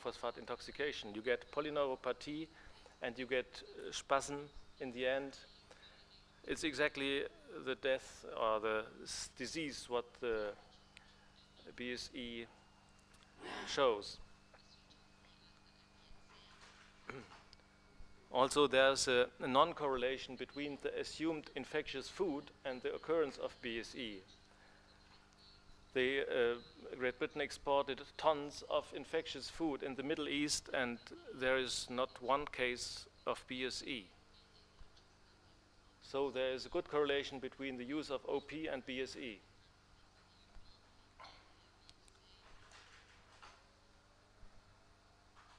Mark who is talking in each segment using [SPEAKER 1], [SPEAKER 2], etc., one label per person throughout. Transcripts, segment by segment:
[SPEAKER 1] monophosphate intoxication. You get polyneuropathie and you get spasm in the end. It's exactly the death or the disease what the BSE shows. Also, there's a non-correlation between the assumed infectious food and the occurrence of BSE. Great Britain exported tons of infectious food in the Middle East, and there is not one case of BSE. So there is a good correlation between the use of OP and BSE.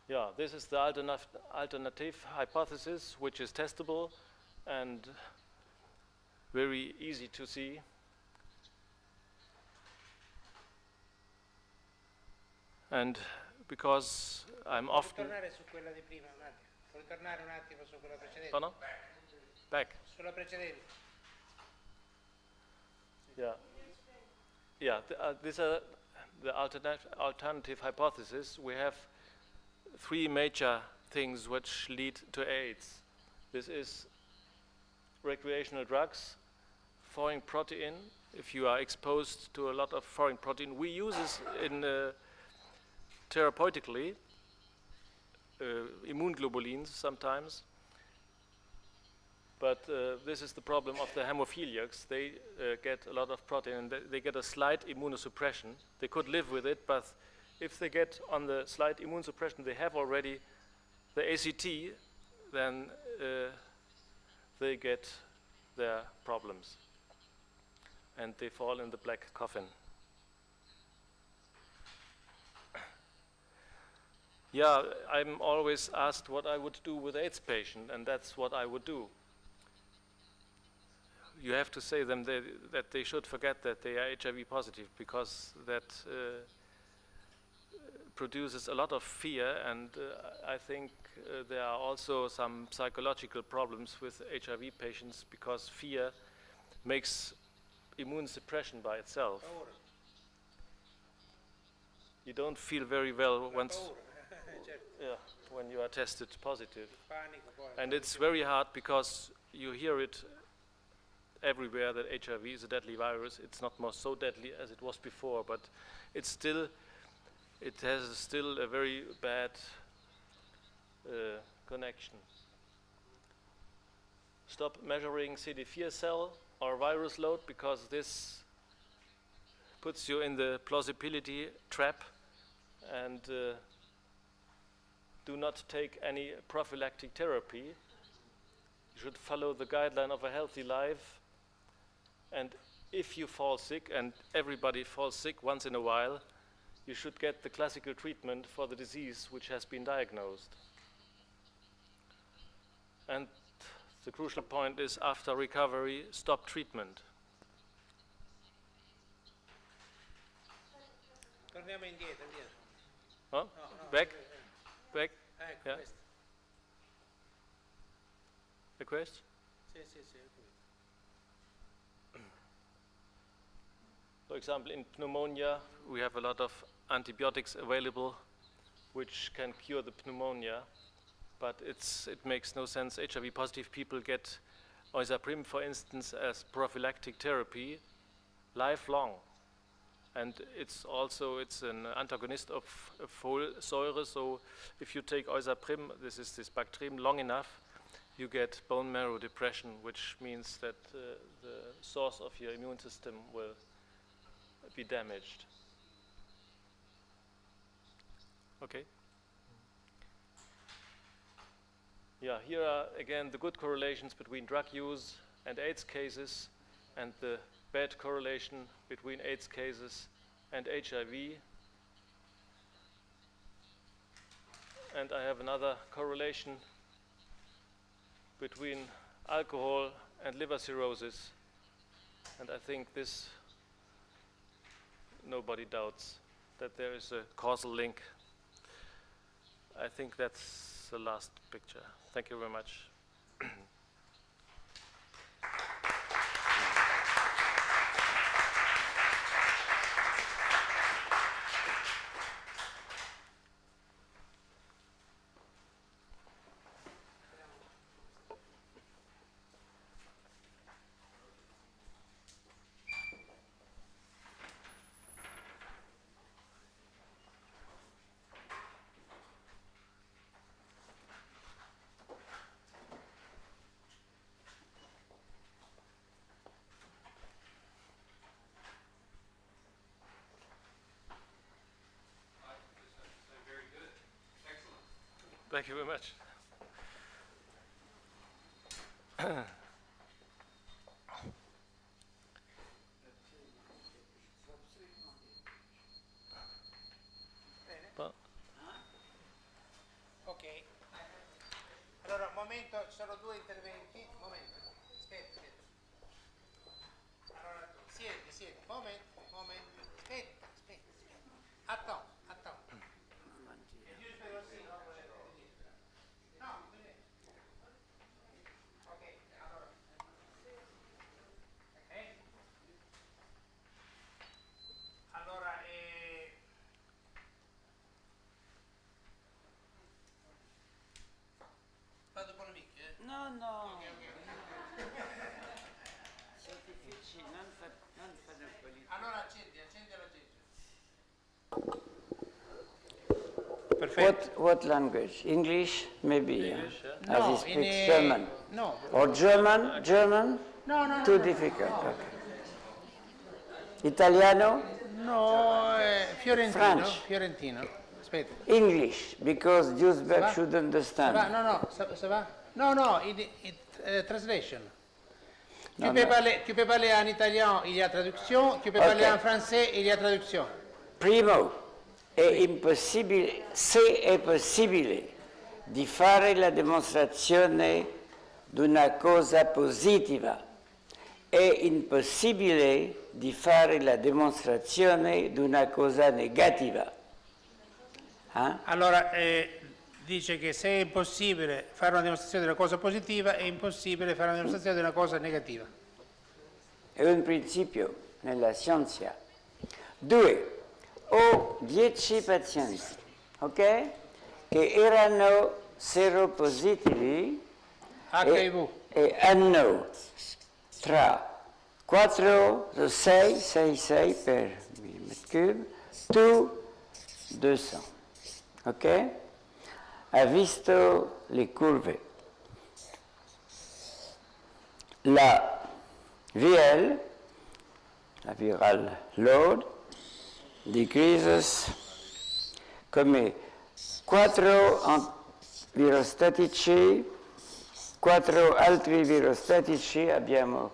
[SPEAKER 1] Yeah, this is the alternative hypothesis, which is testable and very easy to see. And because I'm often...
[SPEAKER 2] Tornare su quella di prima un attimo. Puoi tornare un attimo su quella precedente?
[SPEAKER 1] Pardon? Back.
[SPEAKER 2] Sulla precedente.
[SPEAKER 1] Yeah. Yeah, these are the alternative hypothesis. We have three major things which lead to AIDS. This is recreational drugs, foreign protein. If you are exposed to a lot of foreign protein, we use this in therapeutically, immunoglobulins sometimes. But this is the problem of the hemophiliacs. They get a lot of protein and they get a slight immunosuppression. They could live with it, but if they get on the slight immunosuppression, they have already the ACT, then they get their problems. And they fall in the black coffin. Yeah, I'm always asked what I would do with AIDS patient, and that's what I would do. You have to say them that they should forget that they are HIV positive, because that produces a lot of fear, and I think there are also some psychological problems with HIV patients, because fear makes immune suppression by itself. You don't feel very well when you are tested positive. And it's very hard because you hear it everywhere that HIV is a deadly virus. It's not more so deadly as it was before, but it has still a very bad connection. Stop measuring CD4 cell or virus load, because this puts you in the plausibility trap, and do not take any prophylactic therapy. You should follow the guideline of a healthy life. And if you fall sick, and everybody falls sick once in a while, you should get the classical treatment for the disease which has been diagnosed. And the crucial point is, after recovery, stop treatment.
[SPEAKER 2] Torniamo indietro.
[SPEAKER 1] Huh? Back? Back?
[SPEAKER 2] Ecco,
[SPEAKER 1] Yeah.
[SPEAKER 2] questo.
[SPEAKER 1] A question?
[SPEAKER 2] Sì.
[SPEAKER 1] For example, in pneumonia, we have a lot of antibiotics available which can cure the pneumonia, but it makes no sense. HIV positive people get oisaprim, for instance, as prophylactic therapy lifelong. And it's an antagonist of folsäure, so if you take oisaprim, this is this bacterium, long enough, you get bone marrow depression, which means that the source of your immune system will be damaged. Okay. Yeah, here are again the good correlations between drug use and AIDS cases, and the bad correlation between AIDS cases and HIV. And I have another correlation between alcohol and liver cirrhosis, and I think this nobody doubts that there is a causal link. I think that's the last picture. Thank you very much. Thank you very much.
[SPEAKER 2] Ok. Allora, un momento, ci sono due interventi. Un momento. Aspetta. Allora, siedi. Momento. Aspetta. Attends. Vado con le micche?
[SPEAKER 3] No. Sono difficili, non fanno politica.
[SPEAKER 2] Allora accendi la legge. Perfetto.
[SPEAKER 3] What language? English, maybe.
[SPEAKER 1] English, yeah.
[SPEAKER 3] As he speaks German.
[SPEAKER 2] No.
[SPEAKER 3] Or German?
[SPEAKER 2] No.
[SPEAKER 3] Too difficult. Okay. Italiano?
[SPEAKER 2] No, fiorentino.
[SPEAKER 3] French.
[SPEAKER 2] Fiorentino. Aspetta.
[SPEAKER 3] English, because Duesberg
[SPEAKER 2] va?
[SPEAKER 3] should understand.
[SPEAKER 2] Ça va? No, translation.
[SPEAKER 3] Non,
[SPEAKER 2] Tu peux parler en italien, il y a traduction. Tu peux parler en français, il y a traduction.
[SPEAKER 3] Primo, se è possibile di fare la dimostrazione di una cosa positiva, è impossibile di fare la dimostrazione di una cosa negativa.
[SPEAKER 2] Allora, dice che se è impossibile fare una dimostrazione di una cosa positiva, è impossibile fare una dimostrazione di una cosa negativa.
[SPEAKER 3] È un principio nella scienza. 2. Ho 10 pazienti, ok? Che erano seropositivi
[SPEAKER 2] HIV.
[SPEAKER 3] e hanno tra 6 per millimetro cube, tu 200, ok? Ha visto le curve. La VL, la viral load, decreases come 4 virostatici, 4 altri virostatici, abbiamo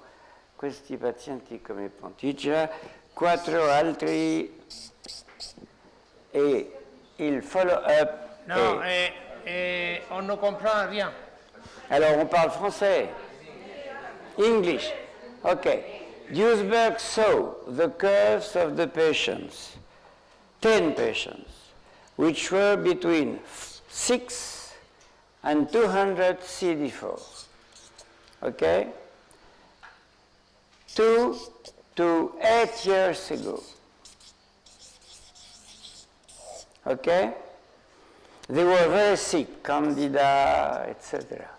[SPEAKER 3] questi pazienti come Pontiggia, 4 altri e il follow-up.
[SPEAKER 2] No, on ne comprend rien.
[SPEAKER 3] Alors on parle français. English. Okay. Duesberg saw the curves of the patients, 10 patients, which were between 6 and 200 CD4. Okay? 2 to 8 years ago. Okay? They were very sick, candida, etc.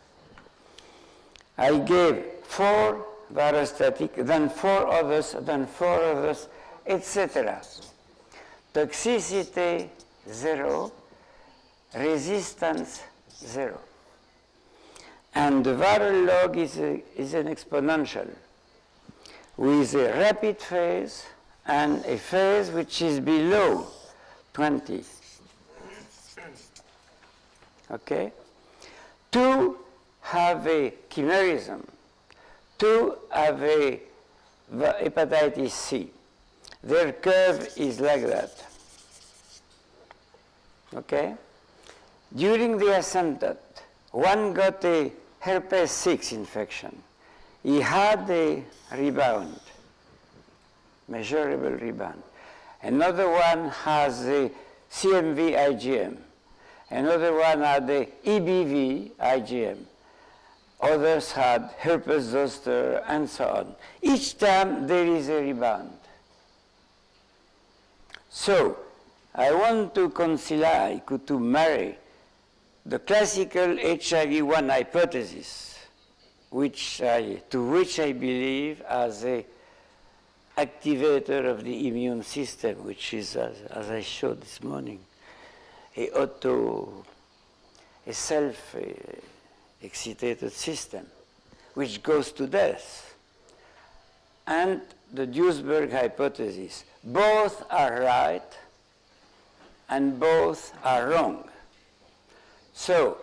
[SPEAKER 3] I gave 4 virostatic, then 4 others, etc. Toxicity 0, resistance 0. And the viral log is an exponential with a rapid phase and a phase which is below 20. Okay? 2 have a chimerism. 2 have a hepatitis C. Their curve is like that. Okay? During the ascendant, one got a herpes 6 infection. He had a rebound, measurable rebound. Another one has a CMV IgM. Another one had the EBV IgM. Others had herpes zoster and so on. Each time there is a rebound. So I want to to marry the classical HIV-1 hypothesis, to which I believe as a activator of the immune system, which is, as I showed this morning, a self-excitated system, which goes to death. And the Duesberg hypothesis. Both are right and both are wrong. So,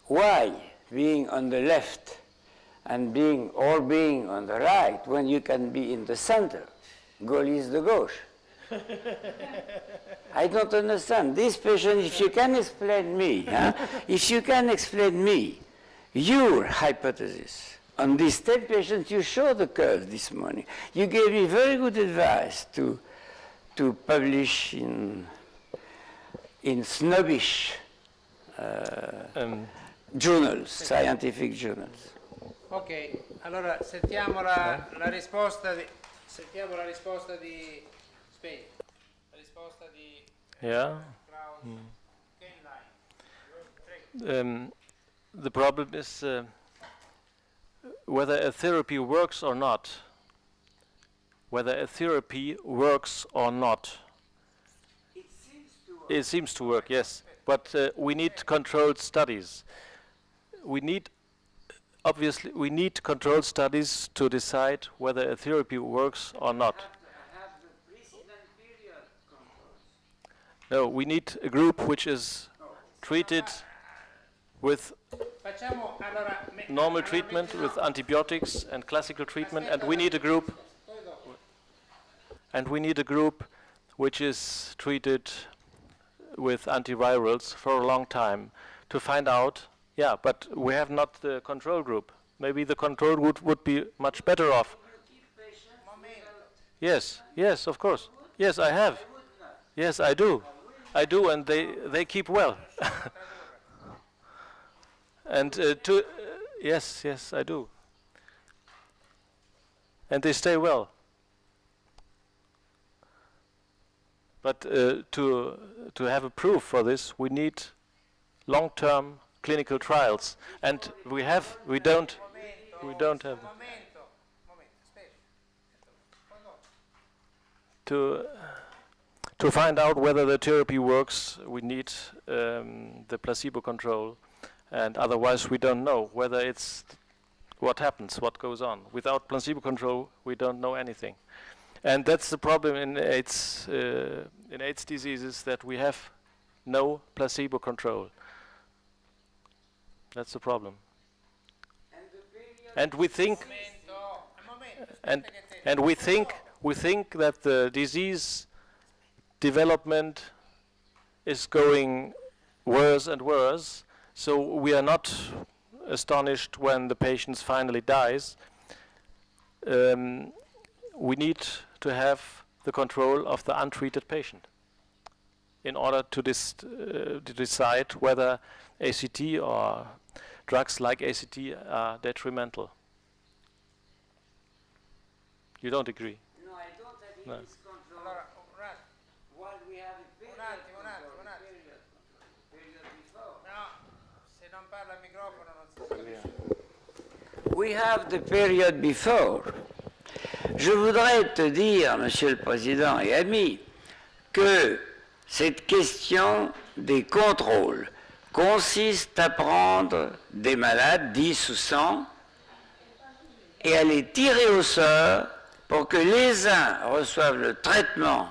[SPEAKER 3] why being on the left and being on the right when you can be in the center? Gaulliste de gauche. I don't understand. This patient, if you can explain me, if you can explain me your hypothesis on these 10 patients, you showed the curve this morning. You gave me very good advice to publish in snobbish journals, scientific journals.
[SPEAKER 2] Ok, allora sentiamo la risposta di Spain. La risposta di
[SPEAKER 1] Yeah.
[SPEAKER 2] Klaus Köhnlein.
[SPEAKER 1] The problem is whether a therapy works or not. Whether a therapy works or not. It seems to work, yes. But we need controlled studies. Obviously, we need controlled studies to decide whether a therapy works or not. No, we need a group which is treated with normal treatment, with antibiotics and classical treatment, and we need a group. And we need a group which is treated with antivirals for a long time to find out. Yeah, but we have not the control group. Maybe the control group would be much better off. Yes, yes, of course. Yes, I have. Yes, I do. I do, and they keep well. And yes, I do. And they stay well. But to have a proof for this, we need long-term clinical trials, and we don't have. To find out whether the therapy works, we need the placebo control, and otherwise we don't know whether it's what happens, what goes on. Without placebo control, we don't know anything. And that's the problem in AIDS diseases, that we have no placebo control. That's the problem. And we think, and we think that the disease development is going worse and worse. So we are not astonished when the patient finally dies. We need to have the control of the untreated patient in order to decide whether ACT or drugs like ACT are detrimental. You don't agree?
[SPEAKER 3] No, I don't agree
[SPEAKER 1] No.
[SPEAKER 3] with control. While we have a period before.
[SPEAKER 2] No, se non parla al microfono non si capisce.
[SPEAKER 3] We have the period before. Je voudrais te dire, Monsieur le Président et ami, que cette question des contrôles consiste à prendre des malades, 10 ou 100, et à les tirer au sort pour que les uns reçoivent le traitement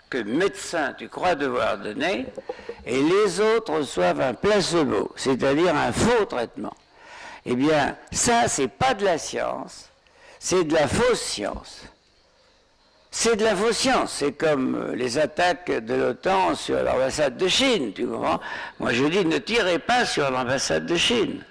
[SPEAKER 3] que médecin tu crois devoir donner, et les autres reçoivent un placebo, c'est-à-dire un faux traitement. Eh bien, ça, c'est pas de la science, c'est de la fausse science. C'est de la fausse science, c'est comme les attaques de l'OTAN sur l'ambassade de Chine, tu comprends? Moi je dis, ne tirez pas sur l'ambassade de Chine.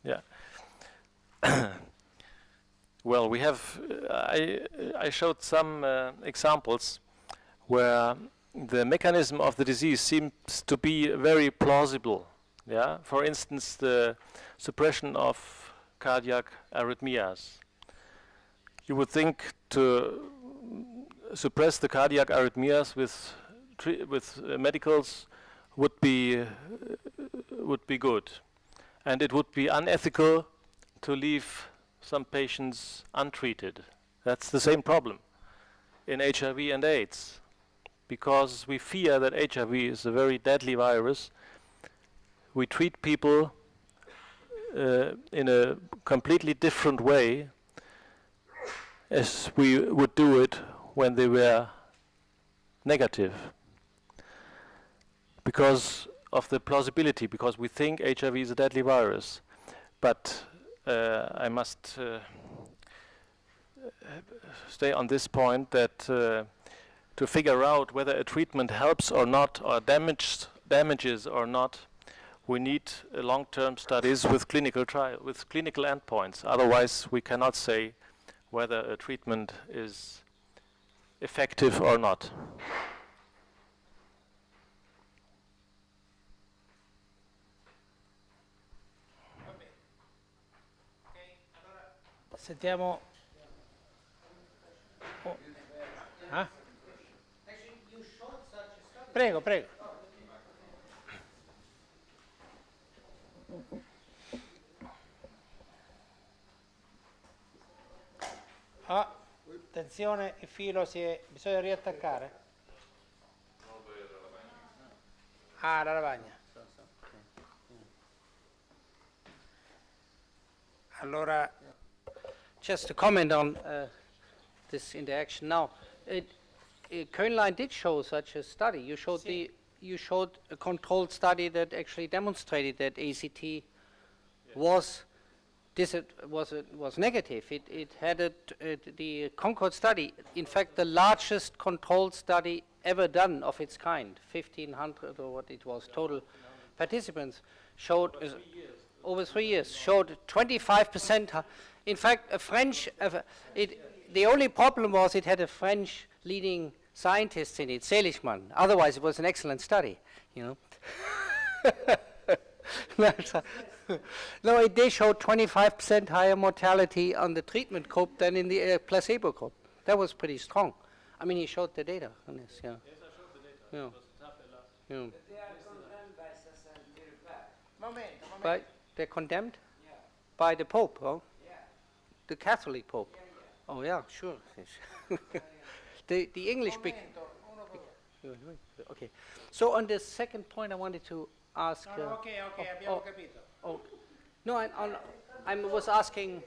[SPEAKER 1] Yeah. Well, we have. I showed some examples where the mechanism of the disease seems to be very plausible. Yeah. For instance, the suppression of cardiac arrhythmias. You would think to suppress the cardiac arrhythmias with medicals would be good. And it would be unethical to leave some patients untreated. That's the same problem in HIV and AIDS, because we fear that HIV is a very deadly virus. We treat people in a completely different way as we would do it when they were negative, because of the plausibility, because we think HIV is a deadly virus. But I must stay on this point that to figure out whether a treatment helps or not, or damages or not, we need long-term studies with clinical endpoints. Otherwise, we cannot say whether a treatment is effective or not.
[SPEAKER 2] Sentiamo. Oh. Ah? Prego, prego. Ah, attenzione, il filo bisogna riattaccare. Ah, la lavagna. Allora,
[SPEAKER 4] Just to comment on this interaction now, Köhnlein did show such a study. You showed a controlled study that actually demonstrated that ACT was negative. It had the Concord study, in fact, the largest controlled study ever done of its kind, 1,500 or what it was, total participants, showed over 3 years, showed 25%. In fact, the only problem was it had a French leading scientist in it, Seligman. Otherwise, it was an excellent study, you know. No, they showed 25% higher mortality on the treatment group than in the placebo group. That was pretty strong. I mean, he showed the data on this, yeah.
[SPEAKER 1] Yes, I showed the data.
[SPEAKER 4] Yeah.
[SPEAKER 1] It was a tough last.
[SPEAKER 4] Yeah.
[SPEAKER 3] They are condemned by Saint-Cyr.
[SPEAKER 4] They're condemned by the Pope, oh?
[SPEAKER 3] Yeah.
[SPEAKER 4] The Catholic Pope. Oh yeah, sure. the English big. Okay. So on the second point, I wanted to ask.
[SPEAKER 2] okay, abbiamo capito.
[SPEAKER 4] Oh, no, I was asking.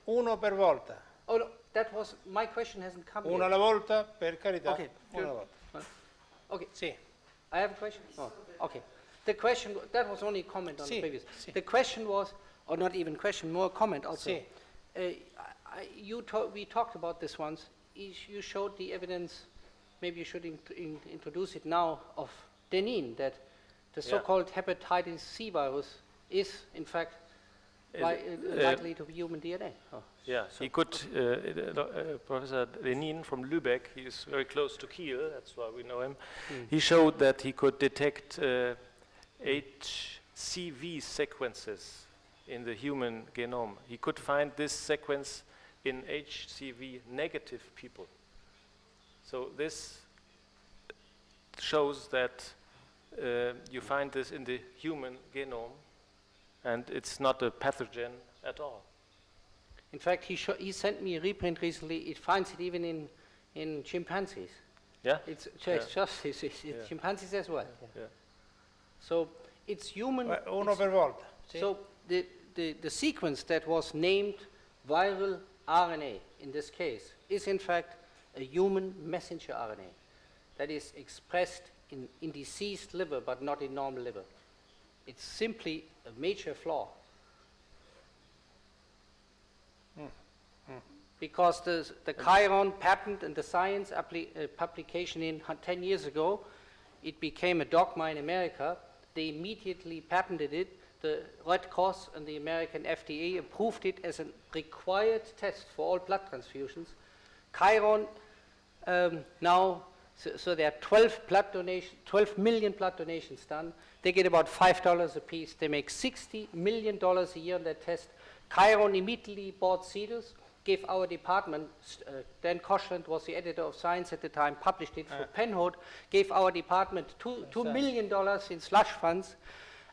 [SPEAKER 2] Uno per volta.
[SPEAKER 4] Oh no, that was my question. Hasn't come
[SPEAKER 2] Uno
[SPEAKER 4] yet.
[SPEAKER 2] alla volta, per carità.
[SPEAKER 4] Okay,
[SPEAKER 2] Uno
[SPEAKER 4] good.
[SPEAKER 2] alla volta.
[SPEAKER 4] Okay.
[SPEAKER 2] Sì.
[SPEAKER 4] I have a question. Oh, okay. The question that was only a comment on the previous.
[SPEAKER 2] Sì.
[SPEAKER 4] The question was, or not even question, more comment also.
[SPEAKER 2] Sì.
[SPEAKER 4] We talked about this once. You showed the evidence. Maybe you should introduce it now of Deneen, that the so-called hepatitis C virus is in fact likely to be human DNA. Oh.
[SPEAKER 1] Yeah, he could, Professor Deneen from Lübeck, he is very close to Kiel, that's why we know him. He showed that he could detect HCV sequences in the human genome. He could find this sequence in HCV negative people. So this shows that you find this in the human genome, and it's not a pathogen at all.
[SPEAKER 4] In fact, he sent me a reprint recently. It finds it even in chimpanzees.
[SPEAKER 1] Yeah?
[SPEAKER 4] It's
[SPEAKER 1] Yeah.
[SPEAKER 4] chimpanzees as well. Yeah.
[SPEAKER 1] Yeah.
[SPEAKER 4] So it's human.
[SPEAKER 2] Uno per volta. Sì.
[SPEAKER 4] So the sequence that was named viral RNA in this case is in fact a human messenger RNA that is expressed in diseased liver but not in normal liver. It's simply a major flaw. Because the Chiron patent and the Science publication 10 years ago, it became a dogma in America. They immediately patented it. The Red Cross and the American FDA approved it as a required test for all blood transfusions. Chiron now, so there are 12 million blood donations done. They get about $5 a piece. They make $60 million a year on that test. Chiron immediately bought Cedars, gave our department, Dan Koshland was the editor of Science at the time, published it for Penrode, gave our department $2 million in slush funds,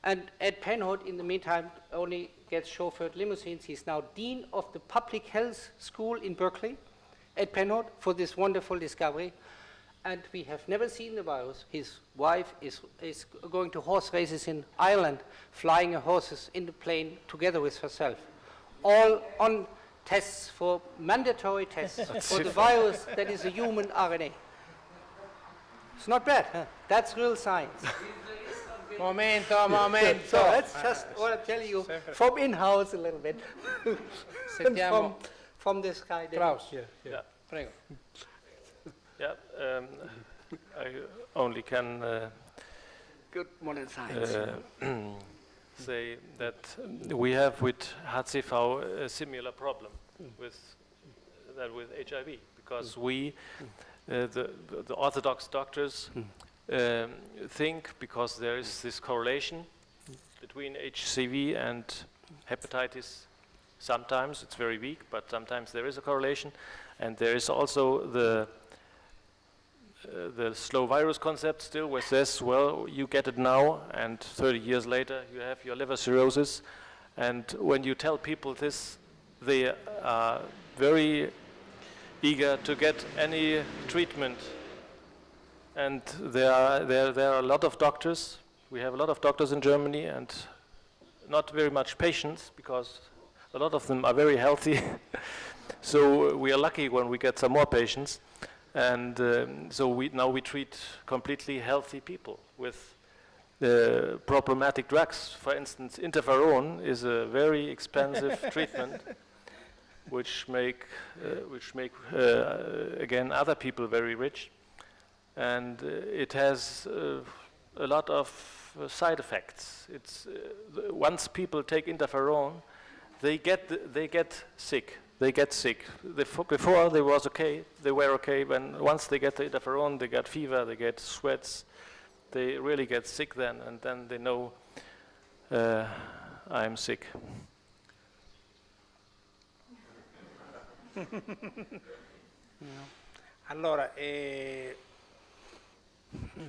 [SPEAKER 4] and at Penrode, in the meantime, only gets chauffeured limousines. He's now dean of the public health school in Berkeley at Penn for this wonderful discovery. And we have never seen the virus. His wife is going to horse races in Ireland, flying her horses in the plane together with herself. All on tests for mandatory tests for the virus that is a human RNA. It's not bad, huh? That's real science.
[SPEAKER 2] Momento.
[SPEAKER 4] So that's just what I tell you from in-house a little bit.
[SPEAKER 2] Sentiamo
[SPEAKER 4] from this guy.
[SPEAKER 2] Klaus.
[SPEAKER 1] Yeah.
[SPEAKER 2] Prego.
[SPEAKER 1] Yeah, I only can
[SPEAKER 4] Good morning, science.
[SPEAKER 1] say that we have with HCV a similar problem with HIV, because we, the orthodox doctors, think, because there is this correlation between HCV and hepatitis. Sometimes it's very weak, but sometimes there is a correlation, and there is also the slow virus concept still, which says, well, you get it now, and 30 years later you have your liver cirrhosis. And when you tell people this, they are very eager to get any treatment. And there are a lot of doctors. We have a lot of doctors in Germany, and not very much patients, because a lot of them are very healthy. So we are lucky when we get some more patients. And so now we treat completely healthy people with problematic drugs. For instance, interferon is a very expensive treatment, which make again other people very rich, and it has a lot of side effects. It's once people take interferon, they get sick. They get sick. Before they were okay. Once they get the interferon, they get fever, they get sweats. They really get sick then, and then they know I'm sick.
[SPEAKER 2] Allora,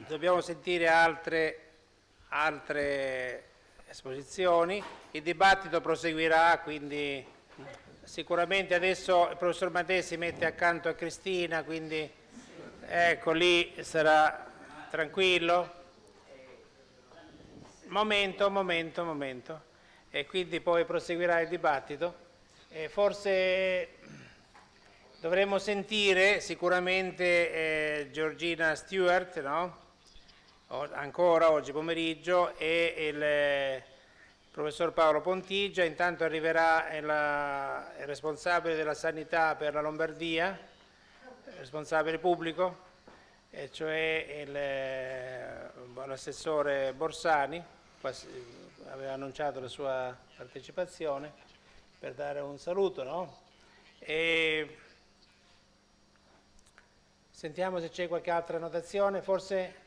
[SPEAKER 2] dobbiamo sentire altre esposizioni. Il dibattito proseguirà, quindi sicuramente adesso il professor Mathé si mette accanto a Cristina, quindi ecco lì sarà tranquillo. Momento. E quindi poi proseguirà il dibattito. Forse dovremmo sentire sicuramente Giorgina Stewart, no? Ancora oggi pomeriggio, e il professor Paolo Pontiggia. Intanto arriverà il responsabile della sanità per la Lombardia, il responsabile pubblico, e cioè l'assessore Borsani. Aveva annunciato la sua partecipazione per dare un saluto, no? E sentiamo se c'è qualche altra notazione, forse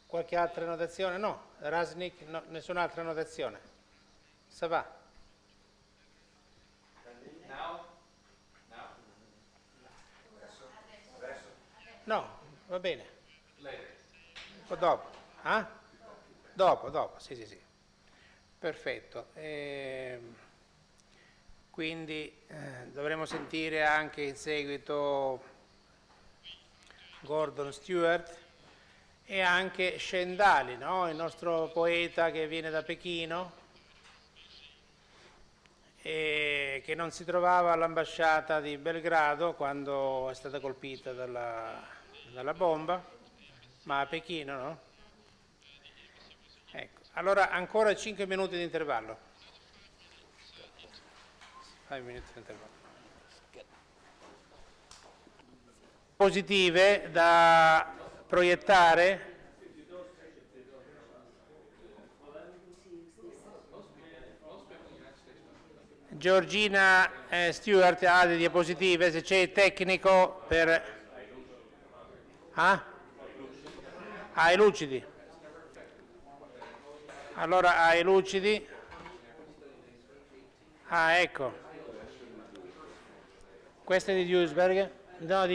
[SPEAKER 2] qualche altra notazione? No, Rasnick, no, nessun'altra notazione. Ça va? No, va bene. O dopo? Dopo, sì. Perfetto. Quindi dovremo sentire anche in seguito Gordon Stewart e anche Scendali, no? Il nostro poeta che viene da Pechino e che non si trovava all'ambasciata di Belgrado quando è stata colpita dalla bomba, ma a Pechino, no? Ecco, allora ancora 5 minuti di intervallo. 5 minuti di intervallo. Positive da proiettare. Giorgina Stewart ha delle diapositive, se c'è il tecnico per... ai lucidi. Allora ai lucidi. Ecco. Questa è di Duesberg? No,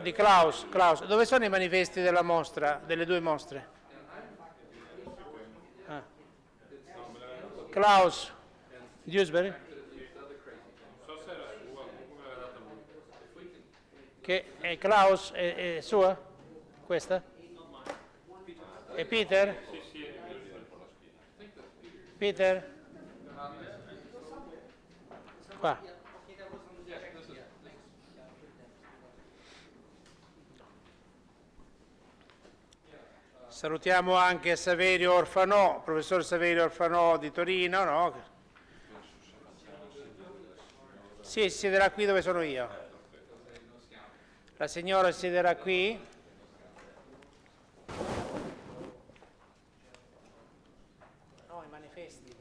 [SPEAKER 2] di Klaus. Dove sono i manifesti della mostra, delle due mostre? Klaus Duesberg, che è Klaus, è sua? Questa? E Peter? Peter? Qua. Salutiamo anche Saverio Orfanò, professor Saverio Orfanò di Torino, no? Sì, siederà qui dove sono io. La signora siederà qui. No, i manifesti.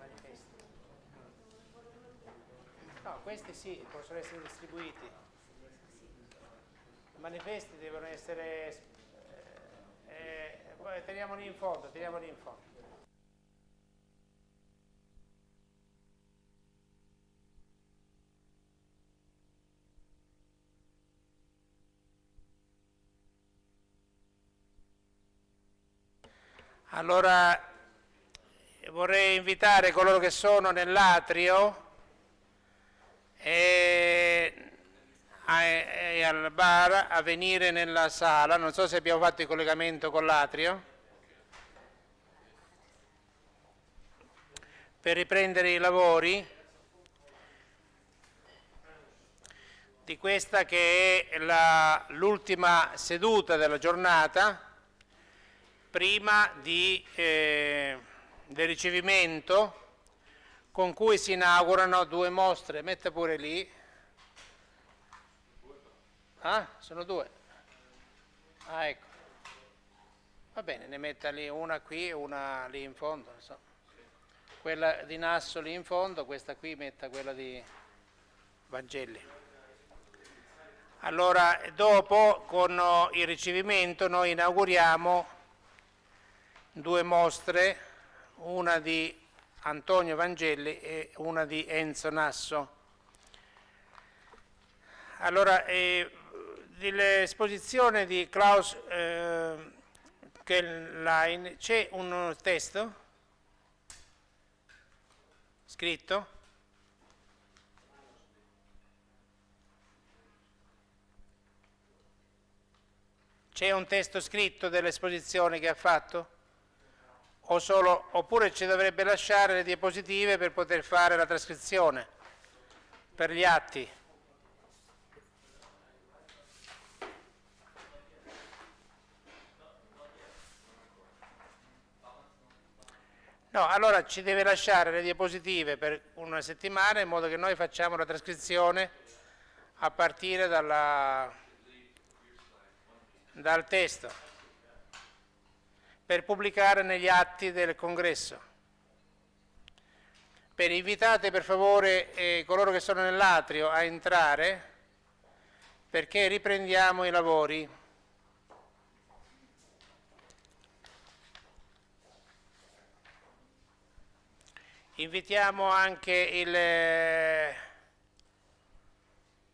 [SPEAKER 2] No, questi sì, possono essere distribuiti. I manifesti devono essere... teniamoli in fondo. Allora vorrei invitare coloro che sono nell'atrio e al bar a venire nella sala. Non so se abbiamo fatto il collegamento con l'atrio per riprendere i lavori di questa che è l'ultima seduta della giornata prima del ricevimento, con cui si inaugurano 2 mostre. Metta pure lì. Ah, sono 2. Ah, ecco. Va bene, ne metta lì una qui e una lì in fondo. Non so. Quella di Nasso lì in fondo, questa qui metta quella di Vangelli. Allora, dopo, con il ricevimento, noi inauguriamo 2 mostre, una di Antonio Vangelli e una di Enzo Nasso. Allora, dell'esposizione di Claus Köhnlein c'è un testo scritto? C'è un testo scritto dell'esposizione che ha fatto? Oppure ci dovrebbe lasciare le diapositive per poter fare la trascrizione per gli atti? No, allora ci deve lasciare le diapositive per una settimana in modo che noi facciamo la trascrizione a partire dal testo, per pubblicare negli atti del congresso. Invitate per favore coloro che sono nell'atrio a entrare, perché riprendiamo i lavori. Invitiamo anche il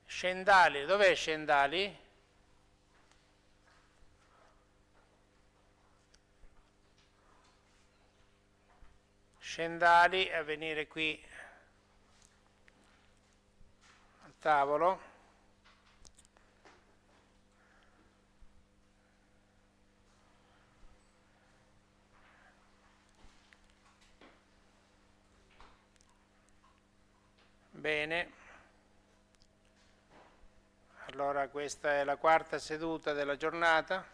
[SPEAKER 2] Scendali. Dov'è Scendali? Scendali a venire qui al tavolo. Bene, allora questa è la 4ª seduta della giornata.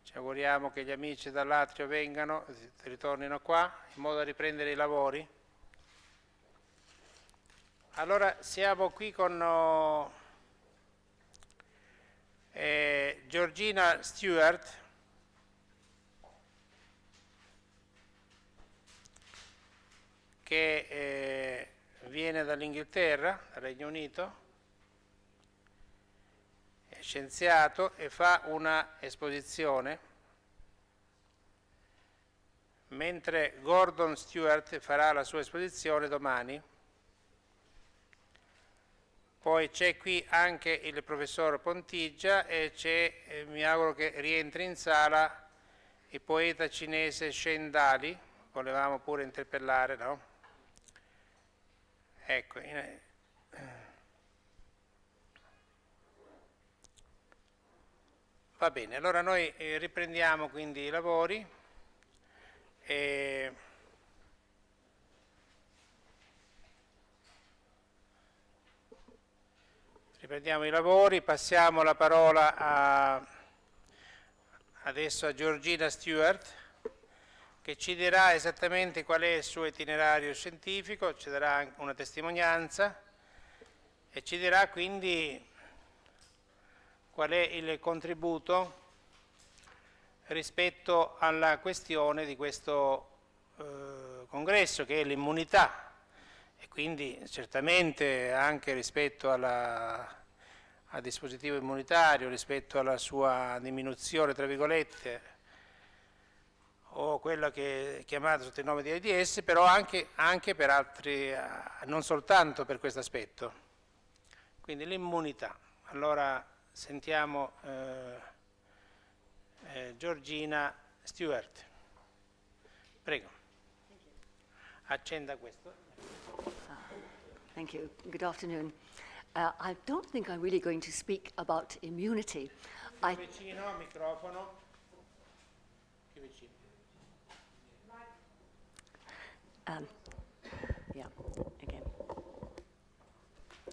[SPEAKER 2] Ci auguriamo che gli amici dall'atrio vengano, ritornino qua, in modo da riprendere i lavori. Allora siamo qui con Giorgina Stewart, che viene dall'Inghilterra, dal Regno Unito, è scienziato e fa una esposizione, mentre Gordon Stewart farà la sua esposizione domani. Poi c'è qui anche il professor Pontiggia e c'è, mi auguro che rientri in sala, il poeta cinese Shen Dali, volevamo pure interpellare, no? Ecco. Va bene, allora noi riprendiamo quindi i lavori. Riprendiamo i lavori, passiamo la parola adesso a Giorgina Stewart, che ci dirà esattamente qual è il suo itinerario scientifico, ci darà anche una testimonianza e ci dirà quindi qual è il contributo rispetto alla questione di questo congresso, che è l'immunità, e quindi certamente anche rispetto al dispositivo immunitario, rispetto alla sua diminuzione, tra virgolette, o quella che è chiamata sotto il nome di AIDS, però anche per altri, non soltanto per questo aspetto. Quindi l'immunità. Allora sentiamo Giorgina Stewart. Prego. Accenda questo.
[SPEAKER 5] Thank you. Good afternoon. I don't think I'm really going to speak about immunity.
[SPEAKER 2] Più vicino, microfono. Più vicino.
[SPEAKER 5] Yeah, again.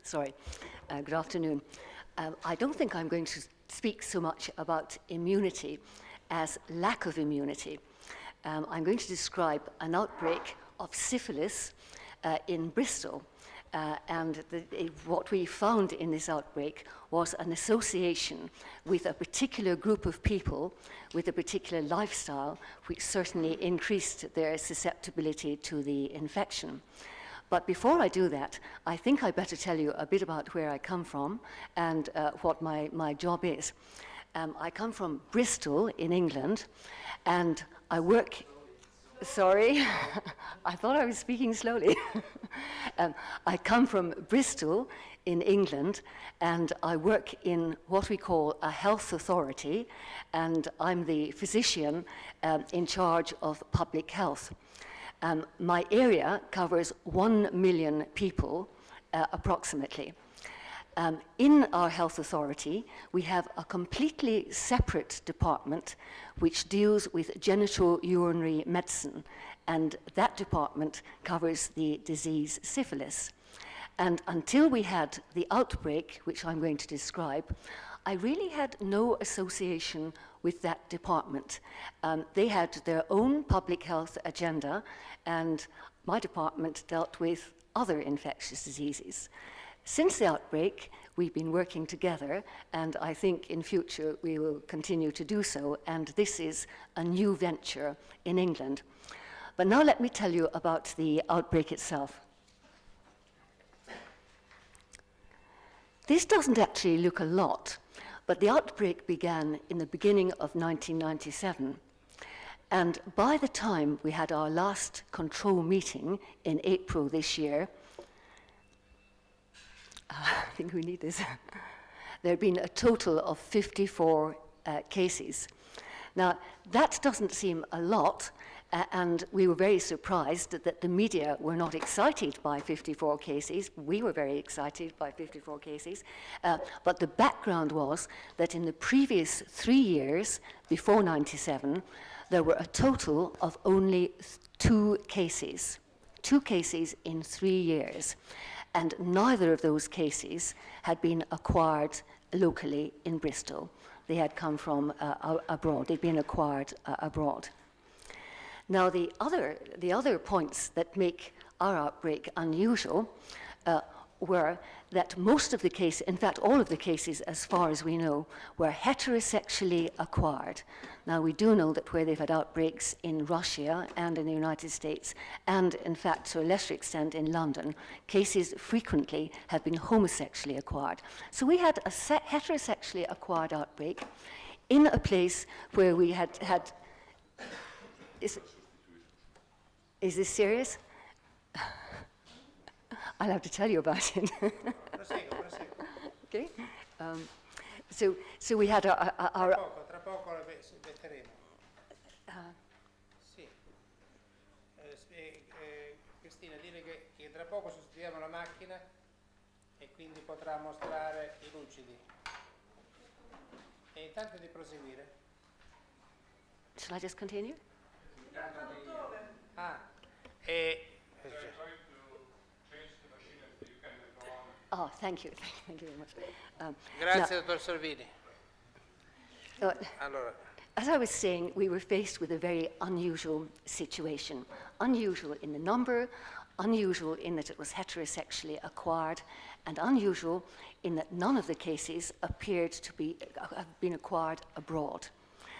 [SPEAKER 5] Sorry. Good afternoon. I don't think I'm going to speak so much about immunity as lack of immunity. I'm going to describe an outbreak of syphilis in Bristol. And what we found in this outbreak was an association with a particular group of people with a particular lifestyle, which certainly increased their susceptibility to the infection. But before I do that, I think I better tell you a bit about where I come from and what my job is. I come from Bristol in England, and I work... Sorry, I thought I was speaking slowly. I come from Bristol in England, and I work in what we call a health authority, and I'm the physician in charge of public health. My area covers 1 million people, approximately. In our health authority, we have a completely separate department which deals with genital urinary medicine, and that department covers the disease syphilis. And until we had the outbreak, which I'm going to describe, I really had no association with that department. They had their own public health agenda, and my department dealt with other infectious diseases. Since the outbreak, we've been working together, and I think in future we will continue to do so, and this is a new venture in England. But now let me tell you about the outbreak itself. This doesn't actually look a lot, but the outbreak began in the beginning of 1997. And by the time we had our last control meeting in April this year, I think we need this. There have been a total of 54 cases. Now, that doesn't seem a lot, and we were very surprised that the media were not excited by 54 cases. We were very excited by 54 cases. But the background was that in the previous 3 years, before 97, there were a total of only 2 cases. 2 cases in 3 years. And neither of those cases had been acquired locally in Bristol. They had come from abroad. They'd been acquired abroad. Now, the other points that make our outbreak unusual were that most of the cases, in fact, all of the cases, as far as we know, were heterosexually acquired. Now, we do know that where they've had outbreaks in Russia and in the United States, and in fact, to a lesser extent in London, cases frequently have been homosexually acquired. So we had a heterosexually acquired outbreak in a place where we had... Is this serious? I'll have to tell you about it.
[SPEAKER 2] Prosegua.
[SPEAKER 5] Okay. So we had our
[SPEAKER 2] Tra poco la metteremo. Sì. Cristina, dire che tra poco sostituiamo la macchina e quindi potrà mostrare i lucidi. E intanto di proseguire.
[SPEAKER 5] Shall I just continue? Oh, thank you very much.
[SPEAKER 2] Grazie, dottor Salvini. Allora.
[SPEAKER 5] As I was saying, we were faced with a very unusual situation. Unusual in the number, unusual in that it was heterosexually acquired, and unusual in that none of the cases appeared to have been acquired abroad.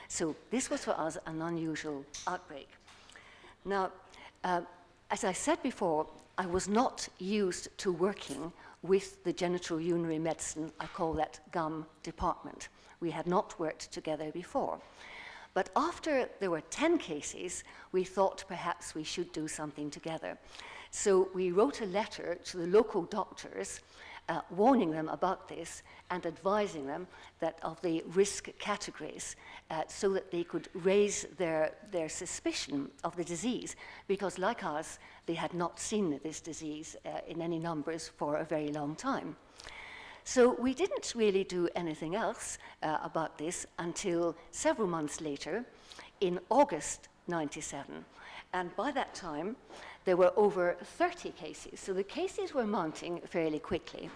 [SPEAKER 5] So this was for us an unusual outbreak. Now, as I said before, I was not used to working with the genitourinary medicine, I call that GUM department. We had not worked together before. But after there were 10 cases, we thought perhaps we should do something together. So we wrote a letter to the local doctors, warning them about this and advising them that of the risk categories so that they could raise their suspicion of the disease, because like us, they had not seen this disease in any numbers for a very long time. So we didn't really do anything else about this until several months later, in August 97. And by that time, there were over 30 cases. So the cases were mounting fairly quickly.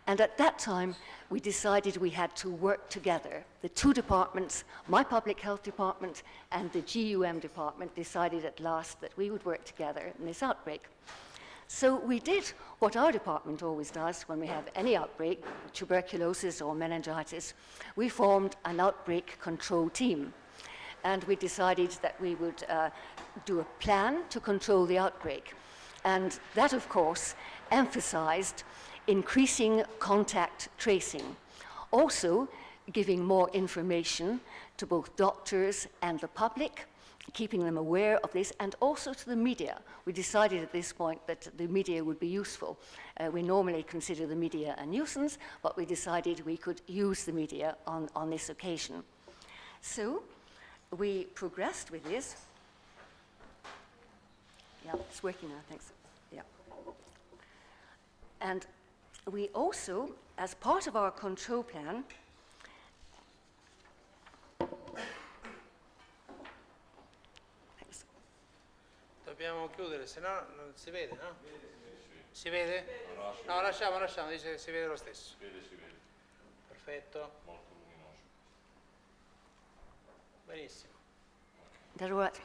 [SPEAKER 5] And at that time, we decided we had to work together. The two departments, my public health department and the GUM department, decided at last that we would work together in this outbreak. So we did what our department always does when we have any outbreak, tuberculosis or meningitis. We formed an outbreak control team. And we decided that we would do a plan to control the outbreak. And that, of course, emphasized increasing contact tracing. Also, giving more information to both doctors and the public, keeping them aware of this, and also to the media. We decided at this point that the media would be useful. We normally consider the media a nuisance, but we decided we could use the media on this occasion. So we progressed with this. Yeah, it's working now, thanks. Yeah. And we also, as part of our control plan,
[SPEAKER 2] Dobbiamo chiudere, se no non si vede, no? Si vede? No, lasciamo, dice che si vede lo stesso. Si vede. Perfetto. Molto luminoso. Benissimo.
[SPEAKER 5] That's all right.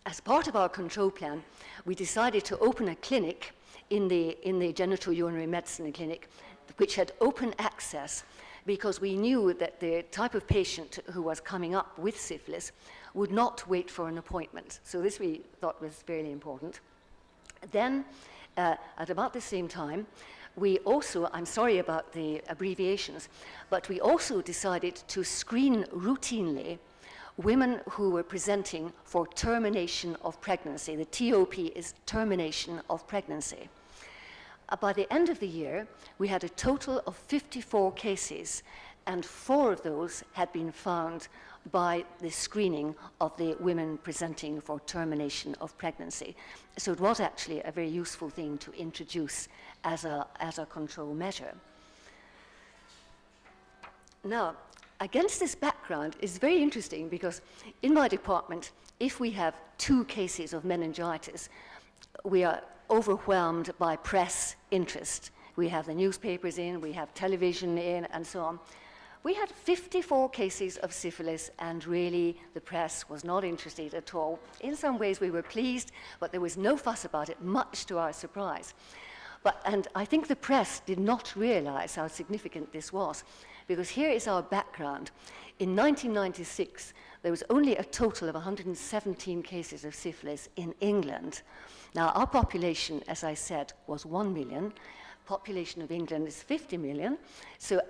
[SPEAKER 5] As part of our control plan, we decided to open a clinic in the genitourinary medicine clinic, which had open access, because we knew that the type of patient who was coming up with syphilis would not wait for an appointment. So this we thought was fairly important. Then, at about the same time, we also, I'm sorry about the abbreviations, but we also decided to screen routinely women who were presenting for termination of pregnancy. The TOP is termination of pregnancy. By the end of the year, we had a total of 54 cases, and 4 of those had been found by the screening of the women presenting for termination of pregnancy. So it was actually a very useful thing to introduce as a control measure. Now, against this background, it's very interesting because in my department, if we have 2 cases of meningitis, we are overwhelmed by press interest. We have the newspapers in, we have television in, and so on. We had 54 cases of syphilis, and really the press was not interested at all. In some ways we were pleased, but there was no fuss about it, much to our surprise. And I think the press did not realize how significant this was, because here is our background. In 1996, there was only a total of 117 cases of syphilis in England. Now, our population, as I said, was 1 million. Population of England is 50 million.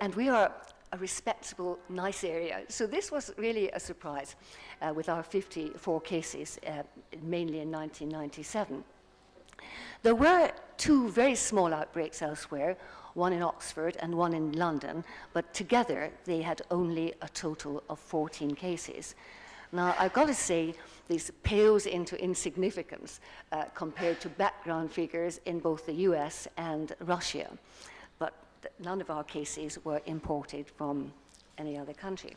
[SPEAKER 5] And we are a respectable, nice area. So this was really a surprise with our 54 cases, mainly in 1997. There were 2 very small outbreaks elsewhere, one in Oxford and one in London, but together they had only a total of 14 cases. Now, I've got to say, this pales into insignificance compared to background figures in both the US and Russia, but none of our cases were imported from any other country.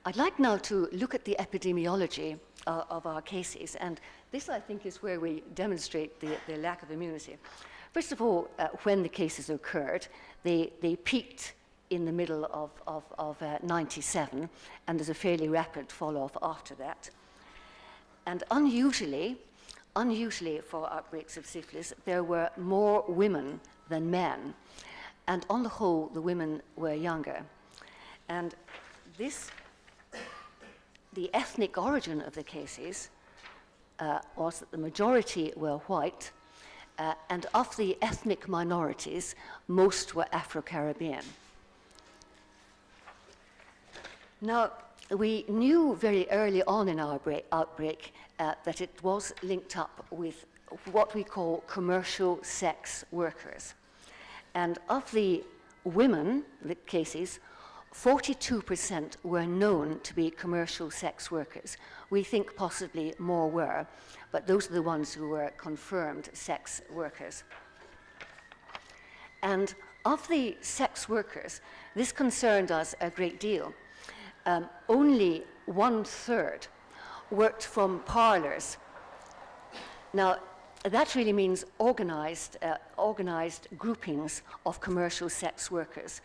[SPEAKER 5] I'd like now to look at the epidemiology of our cases, and this, I think, is where we demonstrate the lack of immunity. First of all, when the cases occurred, they peaked in the middle of 97, and there's a fairly rapid fall-off after that. And unusually for outbreaks of syphilis, there were more women than men, and on the whole, the women were younger. And the ethnic origin of the cases was that the majority were white, and of the ethnic minorities, most were Afro-Caribbean. Now, we knew very early on in our outbreak that it was linked up with what we call commercial sex workers. And of the women, the cases, 42% were known to be commercial sex workers. We think possibly more were, but those are the ones who were confirmed sex workers. And of the sex workers, this concerned us a great deal. Only 1/3 worked from parlors. Now, that really means organized groupings of commercial sex workers.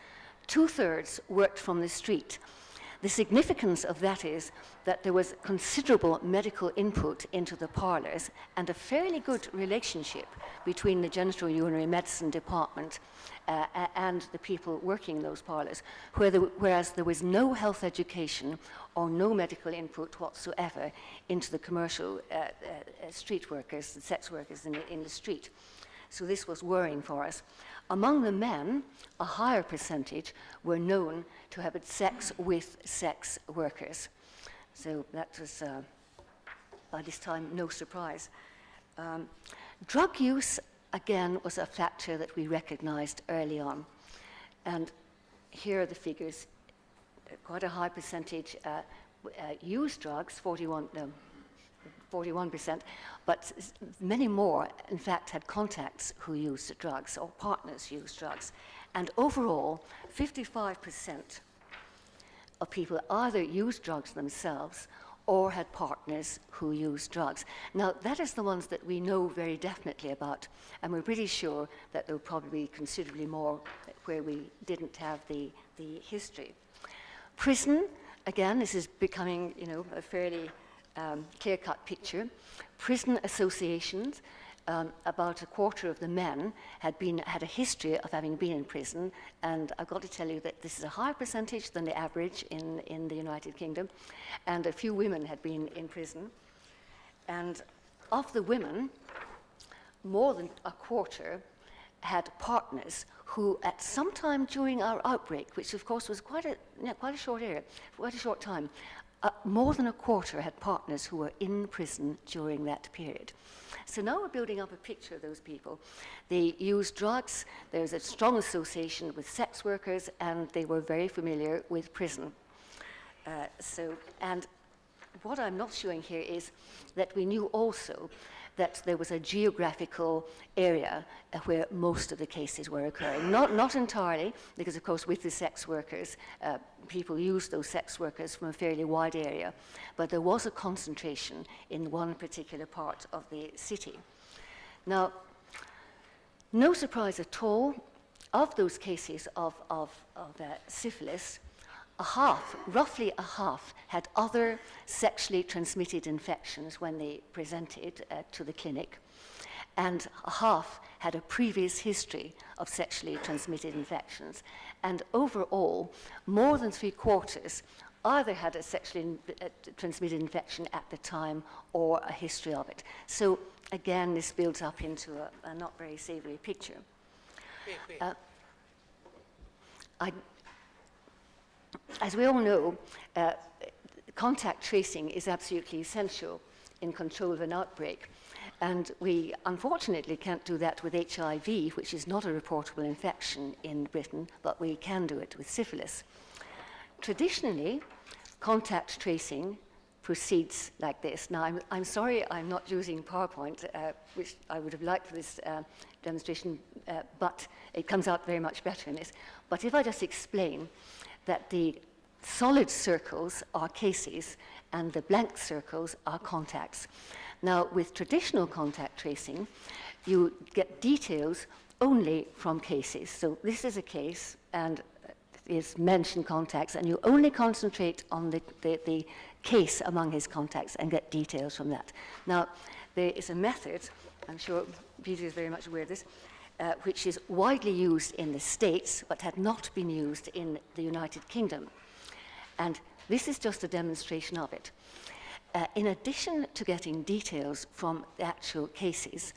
[SPEAKER 5] 2/3 worked from the street. The significance of that is that there was considerable medical input into the parlors and a fairly good relationship between the genitourinary medicine department and the people working in those parlors, whereas there was no health education or no medical input whatsoever into the commercial street workers, the sex workers in the street. So this was worrying for us. Among the men, a higher percentage were known to have had sex with sex workers. So that was, by this time, no surprise. Drug use, again, was a factor that we recognized early on. And here are the figures. Quite a high percentage used drugs, 41%, but many more, in fact, had contacts who used drugs or partners used drugs. And overall, 55% of people either used drugs themselves or had partners who used drugs. Now, that is the ones that we know very definitely about, and we're pretty sure that there will probably be considerably more where we didn't have the history. Prison, again, this is becoming, a fairly clear-cut picture. Prison associations, about a quarter of the men had a history of having been in prison, and I've got to tell you that this is a higher percentage than the average in the United Kingdom, and a few women had been in prison. And of the women, more than a quarter had partners who, at some time during our outbreak, which of course was quite a short time, more than a quarter had partners who were in prison during that period. So now we're building up a picture of those people. They used drugs, there's a strong association with sex workers, and they were very familiar with prison. And what I'm not showing here is that we knew also that there was a geographical area where most of the cases were occurring. Not entirely, because of course with the sex workers, people used those sex workers from a fairly wide area, but there was a concentration in one particular part of the city. Now, no surprise at all, of those cases of syphilis, roughly a half, had other sexually transmitted infections when they presented to the clinic, and a half had a previous history of sexually transmitted infections. And overall, more than 3/4 either had a sexually transmitted infection at the time or a history of it. So again, this builds up into a not very savory picture. As we all know, contact tracing is absolutely essential in control of an outbreak. And we unfortunately can't do that with HIV, which is not a reportable infection in Britain, but we can do it with syphilis. Traditionally, contact tracing proceeds like this. Now, I'm sorry I'm not using PowerPoint, which I would have liked for this demonstration, but it comes out very much better in this. But if I just explain that the solid circles are cases and the blank circles are contacts. Now, with traditional contact tracing, you get details only from cases. So this is a case and is mentioned contacts, and you only concentrate on the case among his contacts and get details from that. Now, there is a method, I'm sure Peter is very much aware of this, which is widely used in the States, but had not been used in the United Kingdom. And this is just a demonstration of it. In addition to getting details from the actual cases,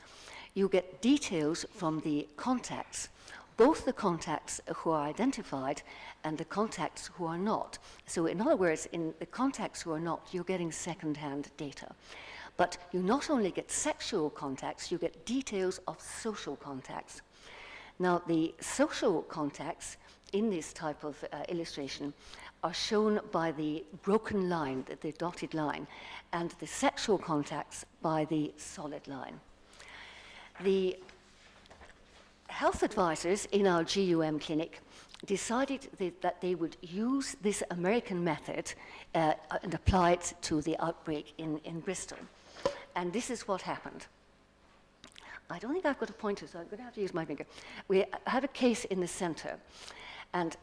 [SPEAKER 5] you get details from the contacts, both the contacts who are identified and the contacts who are not. So in other words, in the contacts who are not, you're getting second-hand data. But you not only get sexual contacts, you get details of social contacts. Now, the social contacts in this type of illustration are shown by the broken line, the dotted line, and the sexual contacts by the solid line. The health advisors in our GUM clinic decided that they would use this American method and apply it to the outbreak in Bristol. And this is what happened. I don't think I've got a pointer, so I'm going to have to use my finger. We had a case in the center, and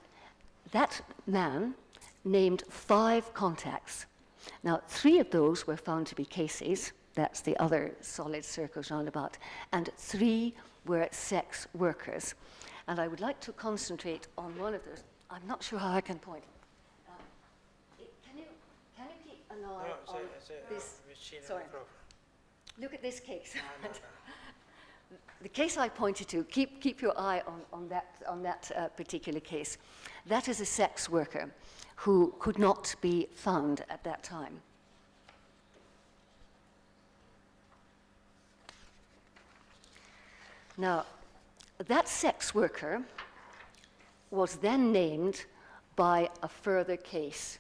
[SPEAKER 5] that man named 5 contacts. Now, 3 of those were found to be cases, that's the other solid circles roundabout, and 3 were sex workers. And I would like to concentrate on one of those. I'm not sure how I can point. Can you keep an eye on this? Sorry. Look at this case. The case I pointed to, keep your eye on that particular case. That is a sex worker who could not be found at that time. Now, that sex worker was then named by a further case.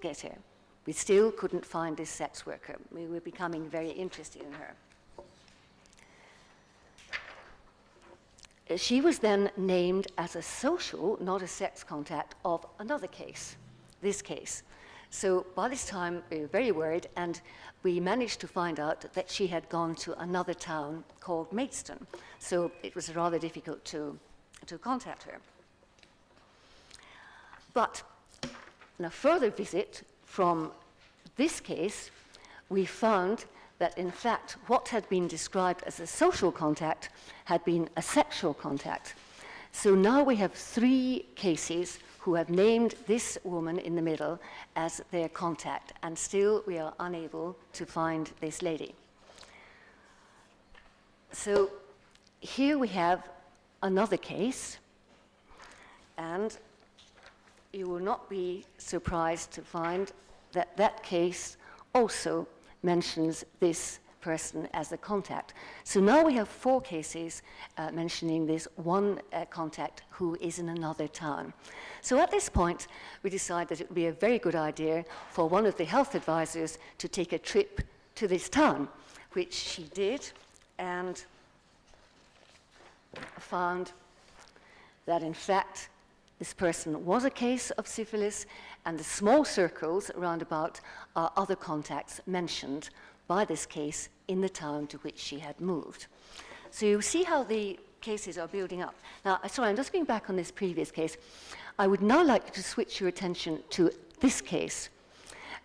[SPEAKER 5] Get here. We still couldn't find this sex worker. We were becoming very interested in her. She was then named as a social, not a sex contact, of another case, this case. So by this time, we were very worried, and we managed to find out that she had gone to another town called Maidstone. So it was rather difficult to contact her. But in a further visit from this case, we found that in fact what had been described as a social contact had been a sexual contact. So now we have 3 cases who have named this woman in the middle as their contact, and still we are unable to find this lady. So here we have another case, and you will not be surprised to find that that case also mentions this person as a contact. So now we have 4 cases mentioning this one contact who is in another town. So at this point, we decided that it would be a very good idea for one of the health advisors to take a trip to this town, which she did, and found that in fact this person was a case of syphilis, and the small circles around about are other contacts mentioned by this case in the town to which she had moved. So you see how the cases are building up. Now, sorry, I'm just going back on this previous case. I would now like to switch your attention to this case.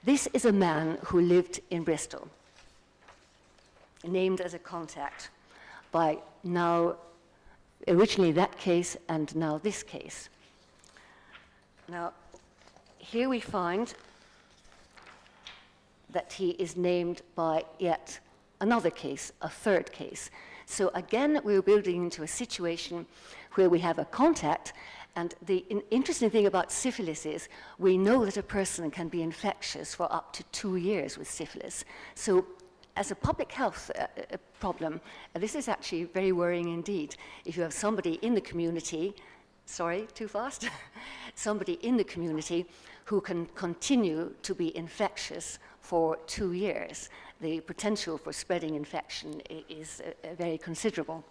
[SPEAKER 5] This is a man who lived in Bristol, named as a contact by now, originally that case and now this case. Now, here we find that he is named by yet another case, a 3rd case. So again, we're building into a situation where we have a contact, and the interesting thing about syphilis is we know that a person can be infectious for up to 2 years with syphilis. So as a public health problem, this is actually very worrying indeed. If you have somebody in the community, sorry, too fast, somebody in the community who can continue to be infectious for 2 years, the potential for spreading infection is very considerable.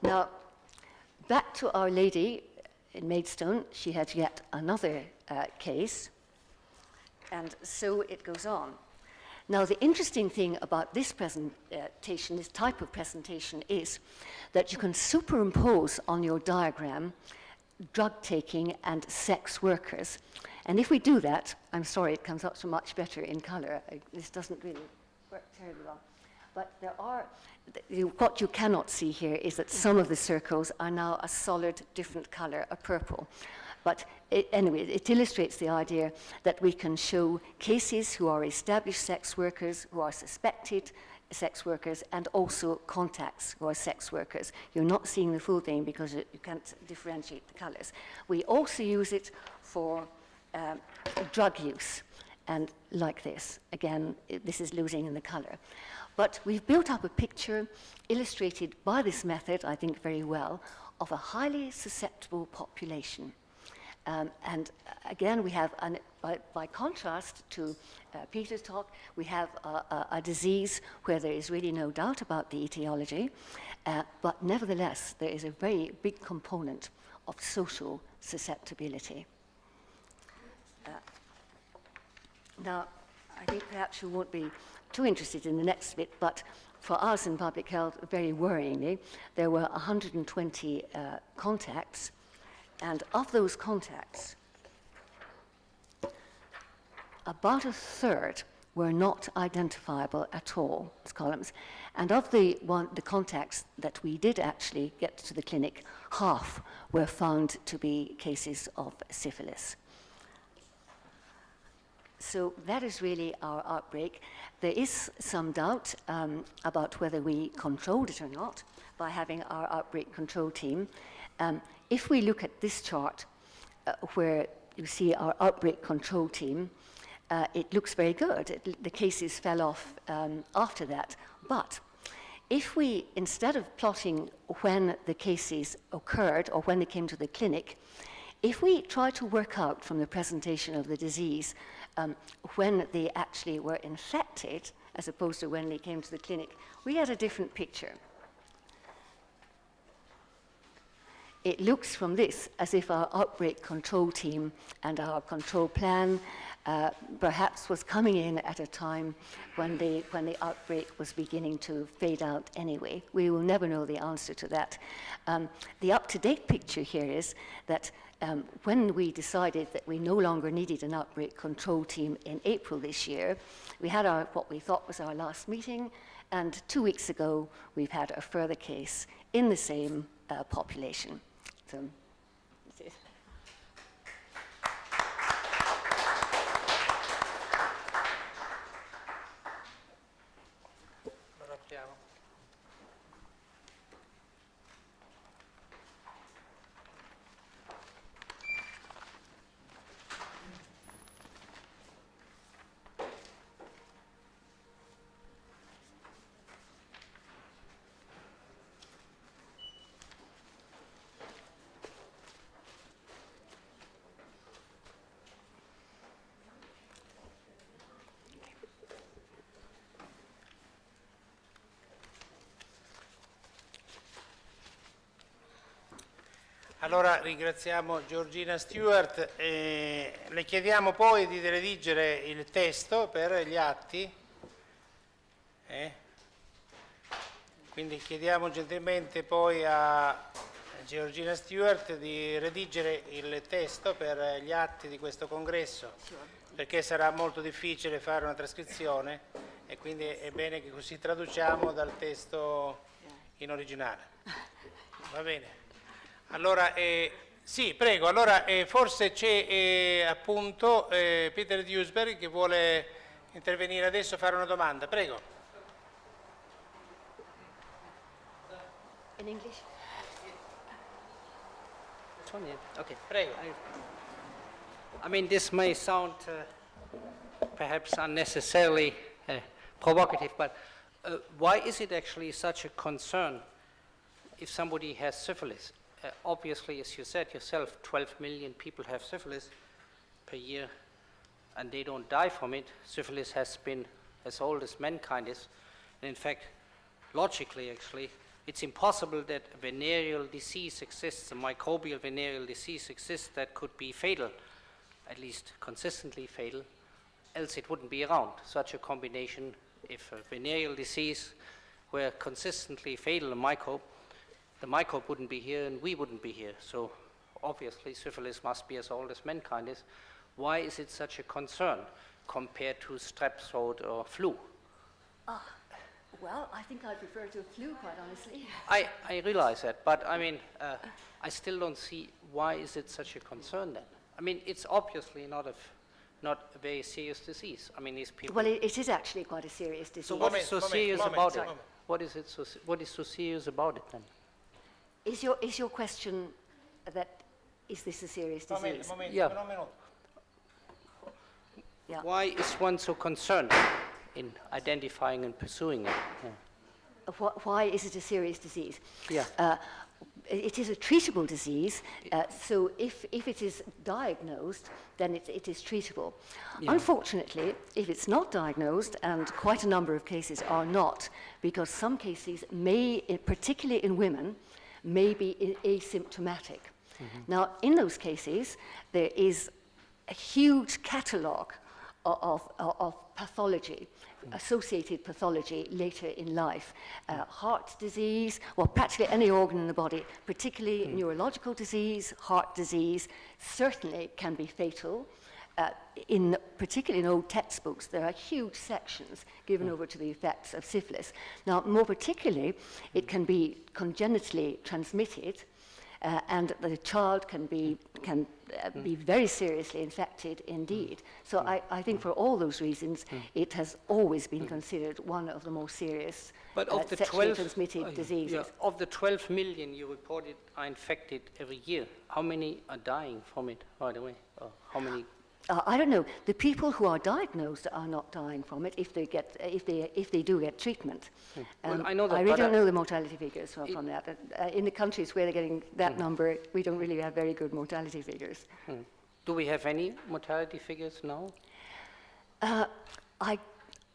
[SPEAKER 5] Now, back to Our Lady in Maidstone, she had yet another case, and so it goes on. Now, the interesting thing about this presentation, this type of presentation, is that you can superimpose on your diagram drug taking and sex workers. And if we do that, I'm sorry, it comes out so much better in color. This doesn't really work terribly well. But there are, what you cannot see here is that some of the circles are now a solid different color, a purple. But anyway, it illustrates the idea that we can show cases who are established sex workers, who are suspected sex workers, and also contacts who are sex workers. You're not seeing the full thing because you can't differentiate the colors. We also use it for drug use, and like this. Again, this is losing in the color. But we've built up a picture illustrated by this method, I think very well, of a highly susceptible population. And again, we have, by contrast to Peter's talk, we have a disease where there is really no doubt about the etiology, but nevertheless, there is a very big component of social susceptibility. Now, I think perhaps you won't be too interested in the next bit, but for us in public health, very worryingly, there were 120 contacts, and of those contacts, about a third were not identifiable at all as columns. And of the contacts that we did actually get to the clinic, half were found to be cases of syphilis. So that is really our outbreak. There is some doubt about whether we controlled it or not by having our outbreak control team. If we look at this chart where you see our outbreak control team, it looks very good. The cases fell off after that. But if we, instead of plotting when the cases occurred or when they came to the clinic, if we try to work out from the presentation of the disease when they actually were infected, as opposed to when they came to the clinic, we get a different picture. It looks from this as if our outbreak control team and our control plan perhaps was coming in at a time when the outbreak was beginning to fade out anyway. We will never know the answer to that. The up-to-date picture here is that when we decided that we no longer needed an outbreak control team in April this year, we had what we thought was our last meeting, and 2 weeks ago we've had a further case in the same population. So, that's it.
[SPEAKER 2] Allora ringraziamo Giorgina Stewart e le chiediamo poi di redigere il testo per gli atti. Quindi chiediamo gentilmente poi a Giorgina Stewart di redigere il testo per gli atti di questo congresso, perché sarà molto difficile fare una trascrizione e quindi è bene che così traduciamo dal testo in originale. Va bene? Allora, sì, prego, allora forse c'è appunto Peter Duesberg che vuole intervenire adesso e fare una domanda, prego.
[SPEAKER 5] In English?
[SPEAKER 4] Okay.
[SPEAKER 2] Prego.
[SPEAKER 4] I mean, this may sound perhaps unnecessarily provocative, but why is it actually such a concern if somebody has syphilis? Obviously, as you said yourself, 12 million people have syphilis per year, and they don't die from it. Syphilis has been as old as mankind is. And in fact, logically, actually, it's impossible that a venereal disease exists, a microbial venereal disease exists that could be fatal, at least consistently fatal, else it wouldn't be around. Such a combination, if a venereal disease were consistently fatal, the microbe wouldn't be here and we wouldn't be here. So obviously syphilis must be as old as mankind is. Why is it such a concern compared to strep throat or flu?
[SPEAKER 5] Well, I think I prefer to flu, quite honestly.
[SPEAKER 4] I realize that, but I mean, I still don't see why is it such a concern then. I mean, it's obviously not a very serious disease. I mean, these people.
[SPEAKER 5] Well, it is actually quite a serious disease.
[SPEAKER 4] So what is so serious about it? What is so serious about it then?
[SPEAKER 5] Is your question that is this a serious disease?
[SPEAKER 4] Yeah.
[SPEAKER 2] Un minuto.
[SPEAKER 5] Yeah.
[SPEAKER 4] Why is one so concerned in identifying and pursuing it? Yeah.
[SPEAKER 5] Why is it a serious disease?
[SPEAKER 4] Yeah.
[SPEAKER 5] It is a treatable disease, so if it is diagnosed, then it is treatable.
[SPEAKER 4] Yeah.
[SPEAKER 5] Unfortunately, if it's not diagnosed, and quite a number of cases are not, because some cases may, particularly in women, may be asymptomatic. Now, in those cases, there is a huge catalogue of pathology, associated pathology later in life. Heart disease, well, practically any organ in the body, particularly neurological disease, heart disease, certainly can be fatal. Particularly in old textbooks, there are huge sections given over to the effects of syphilis. Now, more particularly, it can be congenitally transmitted, and the child can be very seriously infected indeed. So I think for all those reasons, it has always been considered one of the most serious
[SPEAKER 4] But of the
[SPEAKER 5] sexually
[SPEAKER 4] 12
[SPEAKER 5] transmitted diseases.
[SPEAKER 4] Yeah, of the 12 million you reported are infected every year, how many are dying from it, by the way? How many?
[SPEAKER 5] I don't know. The people who are diagnosed are not dying from it if they do get treatment.
[SPEAKER 4] Well, I know that,
[SPEAKER 5] I really
[SPEAKER 4] but
[SPEAKER 5] don't know the mortality figures from that. In the countries where they're getting that number, we don't really have very good mortality figures.
[SPEAKER 4] Do we have any mortality figures now?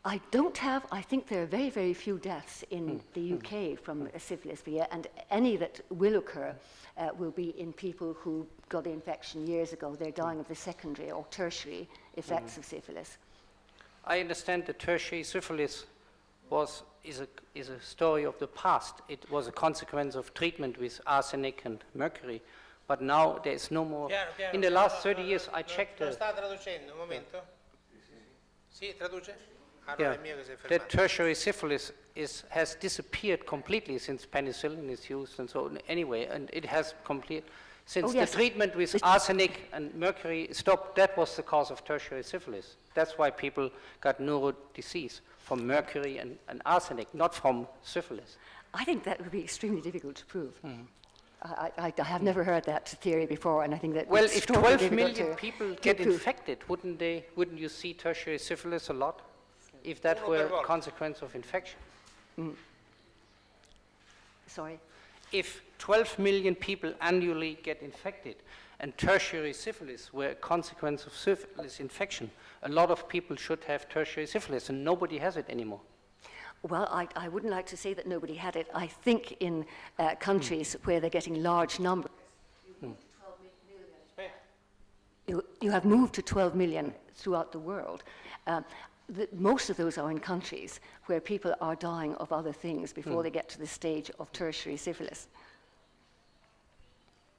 [SPEAKER 5] I don't have. I think there are very, very few deaths in the UK from syphilis per year, and any that will occur will be in people who got the infection years ago. They're dying of the secondary or tertiary effects of syphilis.
[SPEAKER 4] I understand that tertiary syphilis is a story of the past. It was a consequence of treatment with arsenic and mercury, but now there is no more.
[SPEAKER 2] Piano,
[SPEAKER 4] In the last 30 years, I checked.
[SPEAKER 2] Non sta traducendo, un momento. Sì, traduce?
[SPEAKER 4] Yeah,
[SPEAKER 2] È mio che si è
[SPEAKER 4] that
[SPEAKER 2] fermato.
[SPEAKER 4] tertiary syphilis has disappeared completely since penicillin is used and so on. Anyway, and it has since
[SPEAKER 5] yes.
[SPEAKER 4] the treatment with arsenic and mercury stopped, that was the cause of tertiary syphilis. That's why people got neuro disease from mercury and arsenic, not from syphilis.
[SPEAKER 5] I think that would be extremely difficult to prove. I have never heard that theory before, and I think that
[SPEAKER 4] Well,
[SPEAKER 5] it's
[SPEAKER 4] if
[SPEAKER 5] extraordinarily
[SPEAKER 4] 12
[SPEAKER 5] difficult
[SPEAKER 4] million
[SPEAKER 5] to
[SPEAKER 4] people
[SPEAKER 5] to
[SPEAKER 4] get
[SPEAKER 5] prove.
[SPEAKER 4] infected, wouldn't you see tertiary syphilis a lot? If that
[SPEAKER 2] Uno
[SPEAKER 4] were
[SPEAKER 2] per
[SPEAKER 4] a
[SPEAKER 2] volta.
[SPEAKER 4] consequence of infection?
[SPEAKER 5] Sorry.
[SPEAKER 4] If 12 million people annually get infected and tertiary syphilis were a consequence of syphilis infection, a lot of people should have tertiary syphilis and nobody has it anymore.
[SPEAKER 5] Well, I wouldn't like to say that nobody had it. I think in countries where they're getting large numbers, you have moved to 12 million throughout the world. Most of those are in countries where people are dying of other things before they get to the stage of tertiary syphilis.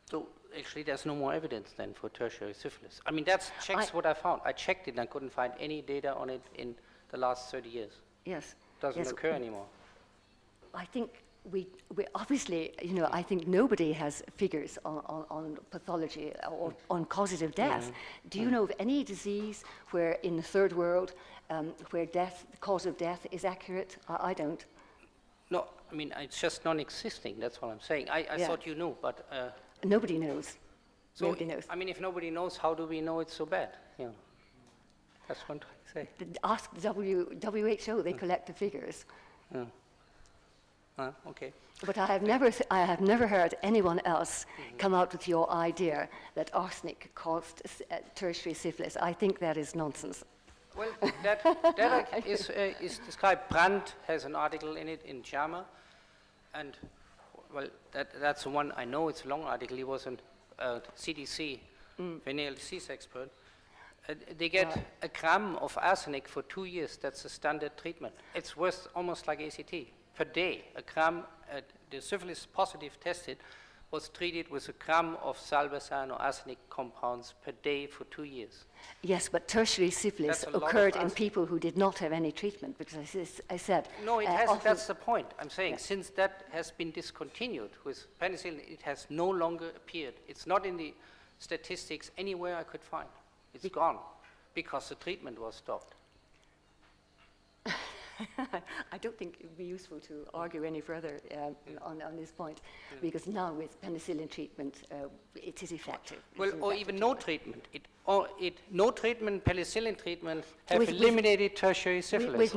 [SPEAKER 4] So actually there's no more evidence then for tertiary syphilis. I mean, that's what I found. I checked it and I couldn't find any data on it in the last 30 years.
[SPEAKER 5] Yes.
[SPEAKER 4] Doesn't
[SPEAKER 5] yes.
[SPEAKER 4] occur anymore.
[SPEAKER 5] I think we obviously, I think nobody has figures on pathology or on causative death. Do you know of any disease where in the third world where the cause of death is accurate? I don't.
[SPEAKER 4] No, I mean, it's just non-existing, that's what I'm saying. I
[SPEAKER 5] Yeah.
[SPEAKER 4] thought you knew, but...
[SPEAKER 5] Nobody knows.
[SPEAKER 4] so
[SPEAKER 5] Nobody knows.
[SPEAKER 4] I mean, if nobody knows, how do we know it's so bad? Yeah. That's what I'm trying to say.
[SPEAKER 5] Ask WHO, they collect the figures.
[SPEAKER 4] Okay.
[SPEAKER 5] But I have never heard anyone else come out with your idea that arsenic caused tertiary syphilis. I think that is nonsense.
[SPEAKER 4] Well, that is described. Brandt has an article in it in JAMA, and well, that's the one I know. It's a long article. He was a CDC venereal disease expert. They get a gram of arsenic for 2 years. That's the standard treatment. It's worth almost like ACT per day. A gram. The syphilis positive tested was treated with a gram of salvarsan or arsenic compounds per day for 2 years.
[SPEAKER 5] Yes, but tertiary syphilis occurred in people who did not have any treatment, because I said...
[SPEAKER 4] No, it hasn't. That's the point. I'm saying since that has been discontinued with penicillin, it has no longer appeared. It's not in the statistics anywhere I could find. It's gone because the treatment was stopped.
[SPEAKER 5] I don't think it would be useful to argue any further on this point, because now with penicillin treatment, it is effective.
[SPEAKER 4] Well, or even no treatment. No treatment, penicillin treatment, have eliminated tertiary syphilis.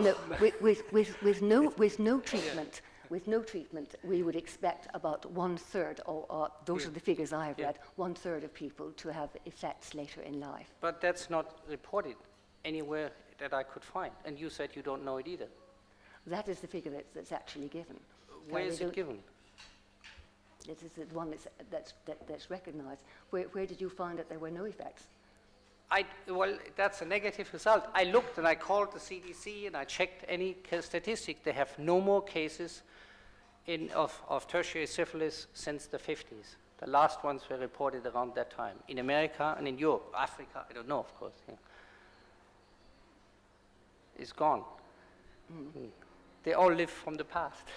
[SPEAKER 5] With no treatment, we would expect about 1/3, or those are the figures I have read, 1/3 of people to have effects later in life.
[SPEAKER 4] But that's not reported anywhere that I could find, and you said you don't know it either.
[SPEAKER 5] That is the figure that's actually given.
[SPEAKER 4] Where is it given?
[SPEAKER 5] This is the one that's recognized. Where did you find that there were no effects?
[SPEAKER 4] Well, that's a negative result. I looked and I called the CDC and I checked any statistic. They have no more cases of tertiary syphilis since the 50s. The last ones were reported around that time in America and in Europe. Africa, I don't know, of course. Yeah. Is gone. They all live from the past,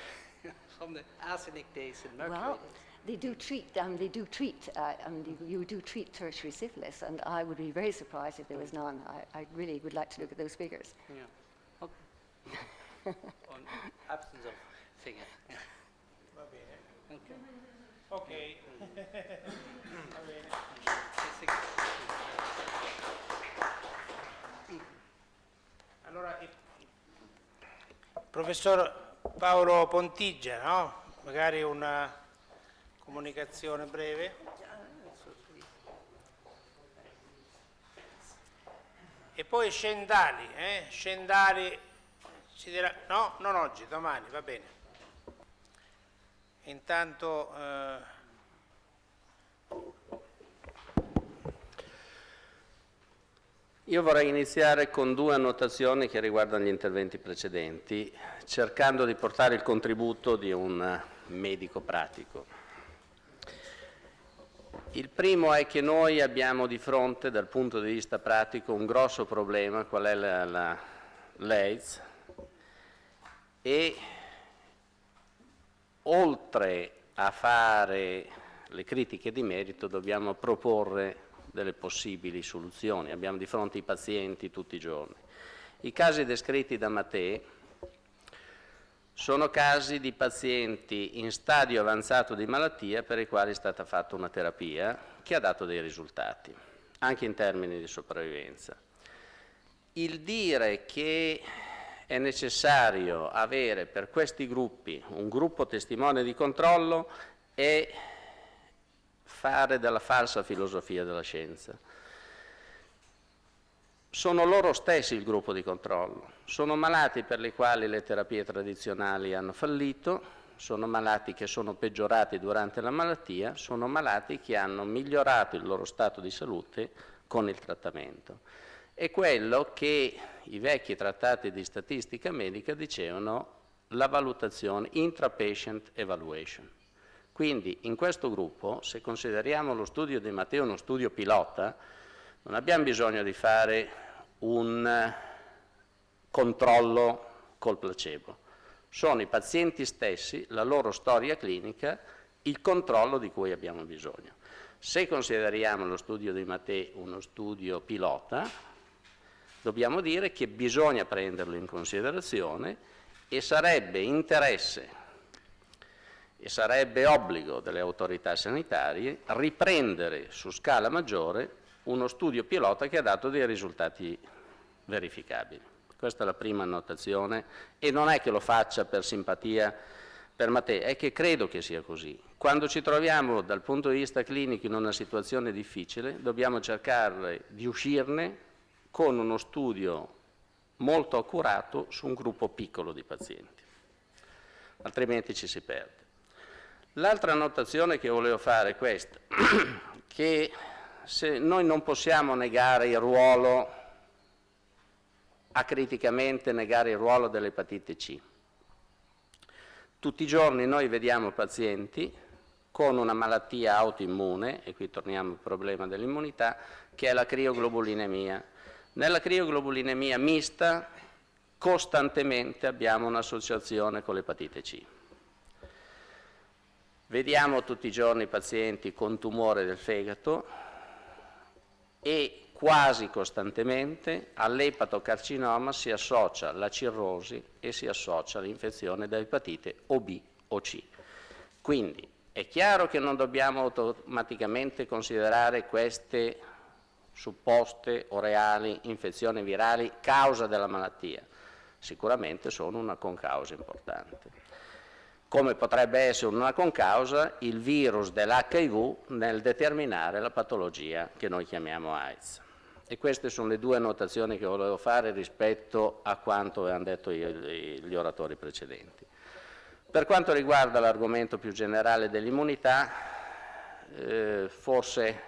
[SPEAKER 4] from the arsenic days in Mercury.
[SPEAKER 5] Well, you do treat tertiary syphilis, and I would be very surprised if there was none. I really would like to look at those figures.
[SPEAKER 4] Yeah. Okay. On absence of figure. Yeah.
[SPEAKER 2] Va bene.
[SPEAKER 4] Okay.
[SPEAKER 2] Va bene. Allora, il professor Paolo Pontiggia, no? Magari una comunicazione breve. E poi Scendali, Scendali ci dirà, no, non oggi, domani, va bene. Intanto
[SPEAKER 6] io vorrei iniziare con 2 annotazioni che riguardano gli interventi precedenti, cercando di portare il contributo di un medico pratico. Il primo è che noi abbiamo di fronte, dal punto di vista pratico, un grosso problema, qual è l'AIDS, e oltre a fare le critiche di merito dobbiamo proporre delle possibili soluzioni. Abbiamo di fronte i pazienti tutti i giorni. I casi descritti da Mathé sono casi di pazienti in stadio avanzato di malattia per i quali è stata fatta una terapia che ha dato dei risultati, anche in termini di sopravvivenza. Il dire che è necessario avere per questi gruppi un gruppo testimone di controllo è fare della falsa filosofia della scienza. Sono loro stessi il gruppo di controllo, sono malati per i quali le terapie tradizionali hanno fallito, sono malati che sono peggiorati durante la malattia, sono malati che hanno migliorato il loro stato di salute con il trattamento. È quello che i vecchi trattati di statistica medica dicevano la valutazione intra-patient evaluation. Quindi in questo gruppo, se consideriamo lo studio di Mathé uno studio pilota, non abbiamo bisogno di fare un controllo col placebo. Sono i pazienti stessi, la loro storia clinica, il controllo di cui abbiamo bisogno. Se consideriamo lo studio di Mathé uno studio pilota, dobbiamo dire che bisogna prenderlo in considerazione e sarebbe interesse e sarebbe obbligo delle autorità sanitarie riprendere su scala maggiore uno studio pilota che ha dato dei risultati verificabili. Questa è la prima annotazione e non è che lo faccia per simpatia per Mathé, è che credo che sia così. Quando ci troviamo dal punto di vista clinico in una situazione difficile, dobbiamo cercare di uscirne con uno studio molto accurato su un gruppo piccolo di pazienti, altrimenti ci si perde. L'altra annotazione che volevo fare è questa, che se noi non possiamo negare il ruolo, acriticamente negare il ruolo dell'epatite C. Tutti i giorni noi vediamo pazienti con una malattia autoimmune, e qui torniamo al problema dell'immunità, che è la crioglobulinemia. Nella crioglobulinemia mista costantemente abbiamo un'associazione con l'epatite C. Vediamo tutti i giorni pazienti con tumore del fegato e quasi costantemente all'epatocarcinoma si associa la cirrosi e si associa l'infezione da epatite o B o C. Quindi è chiaro che non dobbiamo automaticamente considerare queste supposte o reali infezioni virali causa della malattia, sicuramente sono una concausa importante. Come potrebbe essere una concausa il virus dell'HIV nel determinare la patologia che noi chiamiamo AIDS. E queste sono le due annotazioni che volevo fare rispetto a quanto avevano detto gli oratori precedenti. Per quanto riguarda l'argomento più generale dell'immunità, forse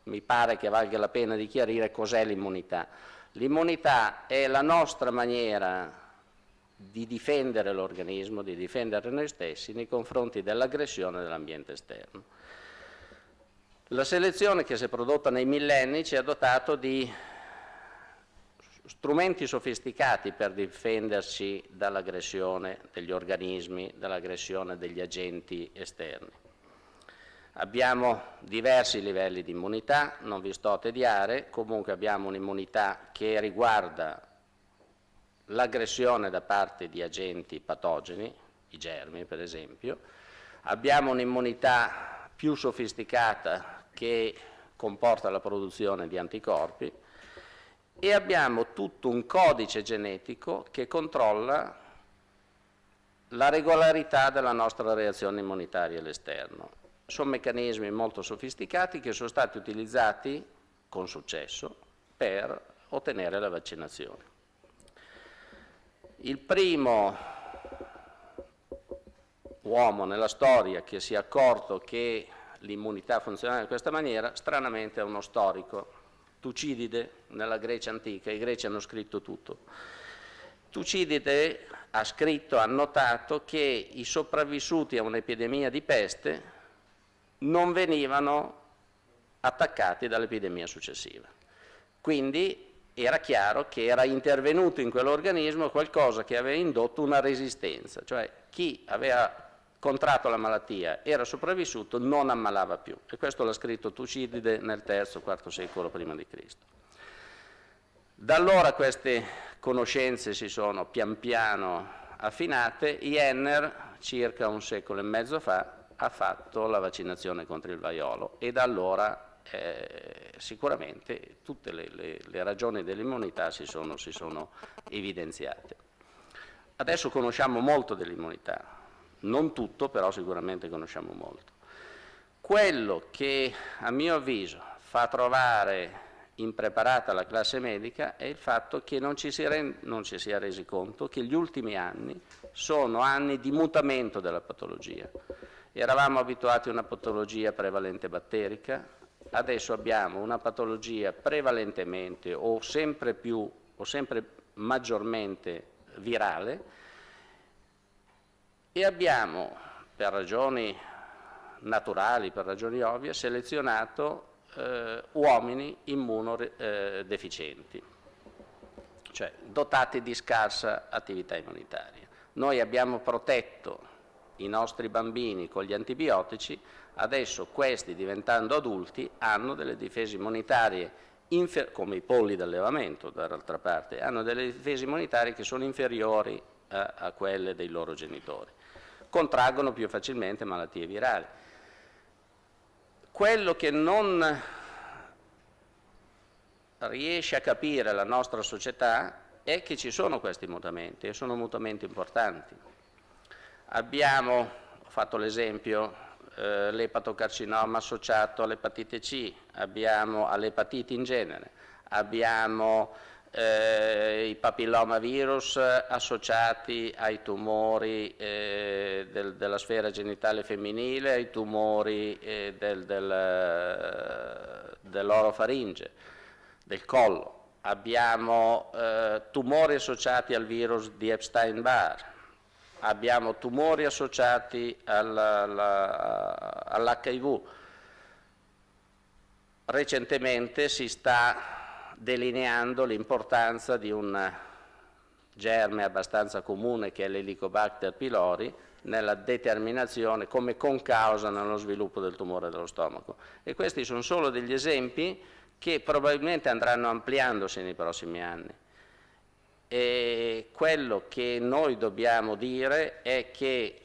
[SPEAKER 6] mi pare che valga la pena di chiarire cos'è l'immunità. L'immunità è la nostra maniera di difendere l'organismo, di difendere noi stessi nei confronti dell'aggressione dell'ambiente esterno. La selezione che si è prodotta nei millenni ci ha dotato di strumenti sofisticati per difenderci dall'aggressione degli organismi, dall'aggressione degli agenti esterni. Abbiamo diversi livelli di immunità, non vi sto a tediare, comunque abbiamo un'immunità che riguarda l'aggressione da parte di agenti patogeni, i germi per esempio, abbiamo un'immunità più sofisticata che comporta la produzione di anticorpi e abbiamo tutto un codice genetico che controlla la regolarità della nostra reazione immunitaria all'esterno. Sono meccanismi molto sofisticati che sono stati utilizzati con successo per ottenere la vaccinazione. Il primo uomo nella storia che si è accorto che l'immunità funzionava in questa maniera, stranamente è uno storico, Tucidide, nella Grecia antica. I greci hanno scritto tutto. Tucidide ha scritto, ha notato che i sopravvissuti a un'epidemia di peste non venivano attaccati dall'epidemia successiva. Quindi era chiaro che era intervenuto in quell'organismo qualcosa che aveva indotto una resistenza, cioè chi aveva contratto la malattia, era sopravvissuto, non ammalava più. E questo l'ha scritto Tucidide nel III-IV secolo prima di Cristo. Da allora queste conoscenze si sono pian piano affinate. Jenner, circa un secolo e mezzo fa, ha fatto la vaccinazione contro il vaiolo e da allora sicuramente tutte le ragioni dell'immunità si sono evidenziate. Adesso conosciamo molto dell'immunità. Non tutto, però sicuramente conosciamo molto. Quello che a mio avviso fa trovare impreparata la classe medica è il fatto che non ci sia resi conto che gli ultimi anni sono anni di mutamento della patologia. Eravamo abituati a una patologia prevalente batterica, adesso abbiamo una patologia prevalentemente o sempre maggiormente virale, e abbiamo, per ragioni naturali, per ragioni ovvie, selezionato uomini immunodeficienti, cioè dotati di scarsa attività immunitaria. Noi abbiamo protetto i nostri bambini con gli antibiotici, adesso questi, diventando adulti, hanno delle difese immunitarie, come i polli d'allevamento, dall'altra parte, hanno delle difese immunitarie che sono inferiori a quelle dei loro genitori. Contraggono più facilmente malattie virali. Quello che non riesce a capire la nostra società è che ci sono questi mutamenti e sono mutamenti importanti. Abbiamo, ho fatto l'esempio, l'epatocarcinoma associato all'epatite C, abbiamo all'epatite in genere, abbiamo i papillomavirus associati ai tumori della sfera genitale femminile, ai tumori dell'orofaringe, del collo. Abbiamo tumori associati al virus di Epstein-Barr, abbiamo tumori associati all'HIV. Recentemente si sta delineando l'importanza di un germe abbastanza comune che è l'Helicobacter pylori nella determinazione come concausa nello sviluppo del tumore dello stomaco. E questi sono solo degli esempi che probabilmente andranno ampliandosi nei prossimi anni. E quello che noi dobbiamo dire è che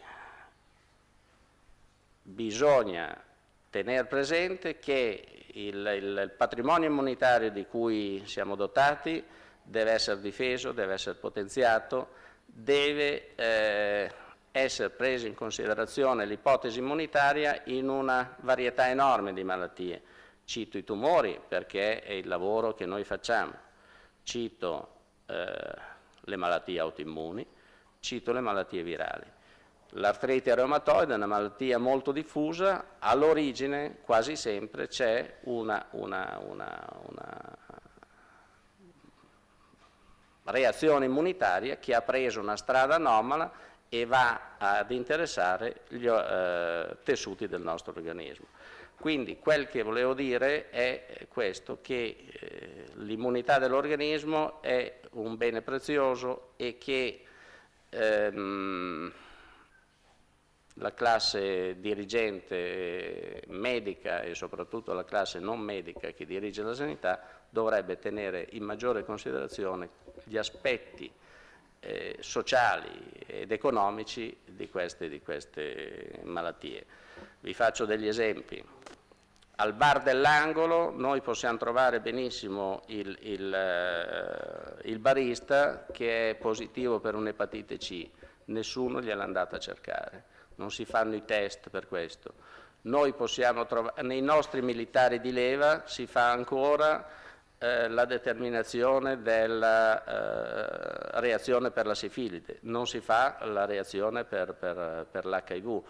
[SPEAKER 6] bisogna tenere presente che il patrimonio immunitario di cui siamo dotati deve essere difeso, deve essere potenziato, deve essere presa in considerazione l'ipotesi immunitaria in una varietà enorme di malattie. Cito i tumori perché è il lavoro che noi facciamo, cito le malattie autoimmuni, cito le malattie virali. L'artrite reumatoide è una malattia molto diffusa, all'origine quasi sempre c'è una reazione immunitaria che ha preso una strada anomala e va ad interessare gli tessuti del nostro organismo. Quindi quel che volevo dire è questo, che l'immunità dell'organismo è un bene prezioso e che la classe dirigente medica e soprattutto la classe non medica che dirige la sanità dovrebbe tenere in maggiore considerazione gli aspetti sociali ed economici di queste malattie. Vi faccio degli esempi. Al bar dell'angolo noi possiamo trovare benissimo il barista che è positivo per un'epatite C, nessuno gliel'ha andato a cercare. Non si fanno i test per questo. Noi possiamo trovare, nei nostri militari di leva si fa ancora la determinazione della reazione per la sifilide, non si fa la reazione per l'HIV.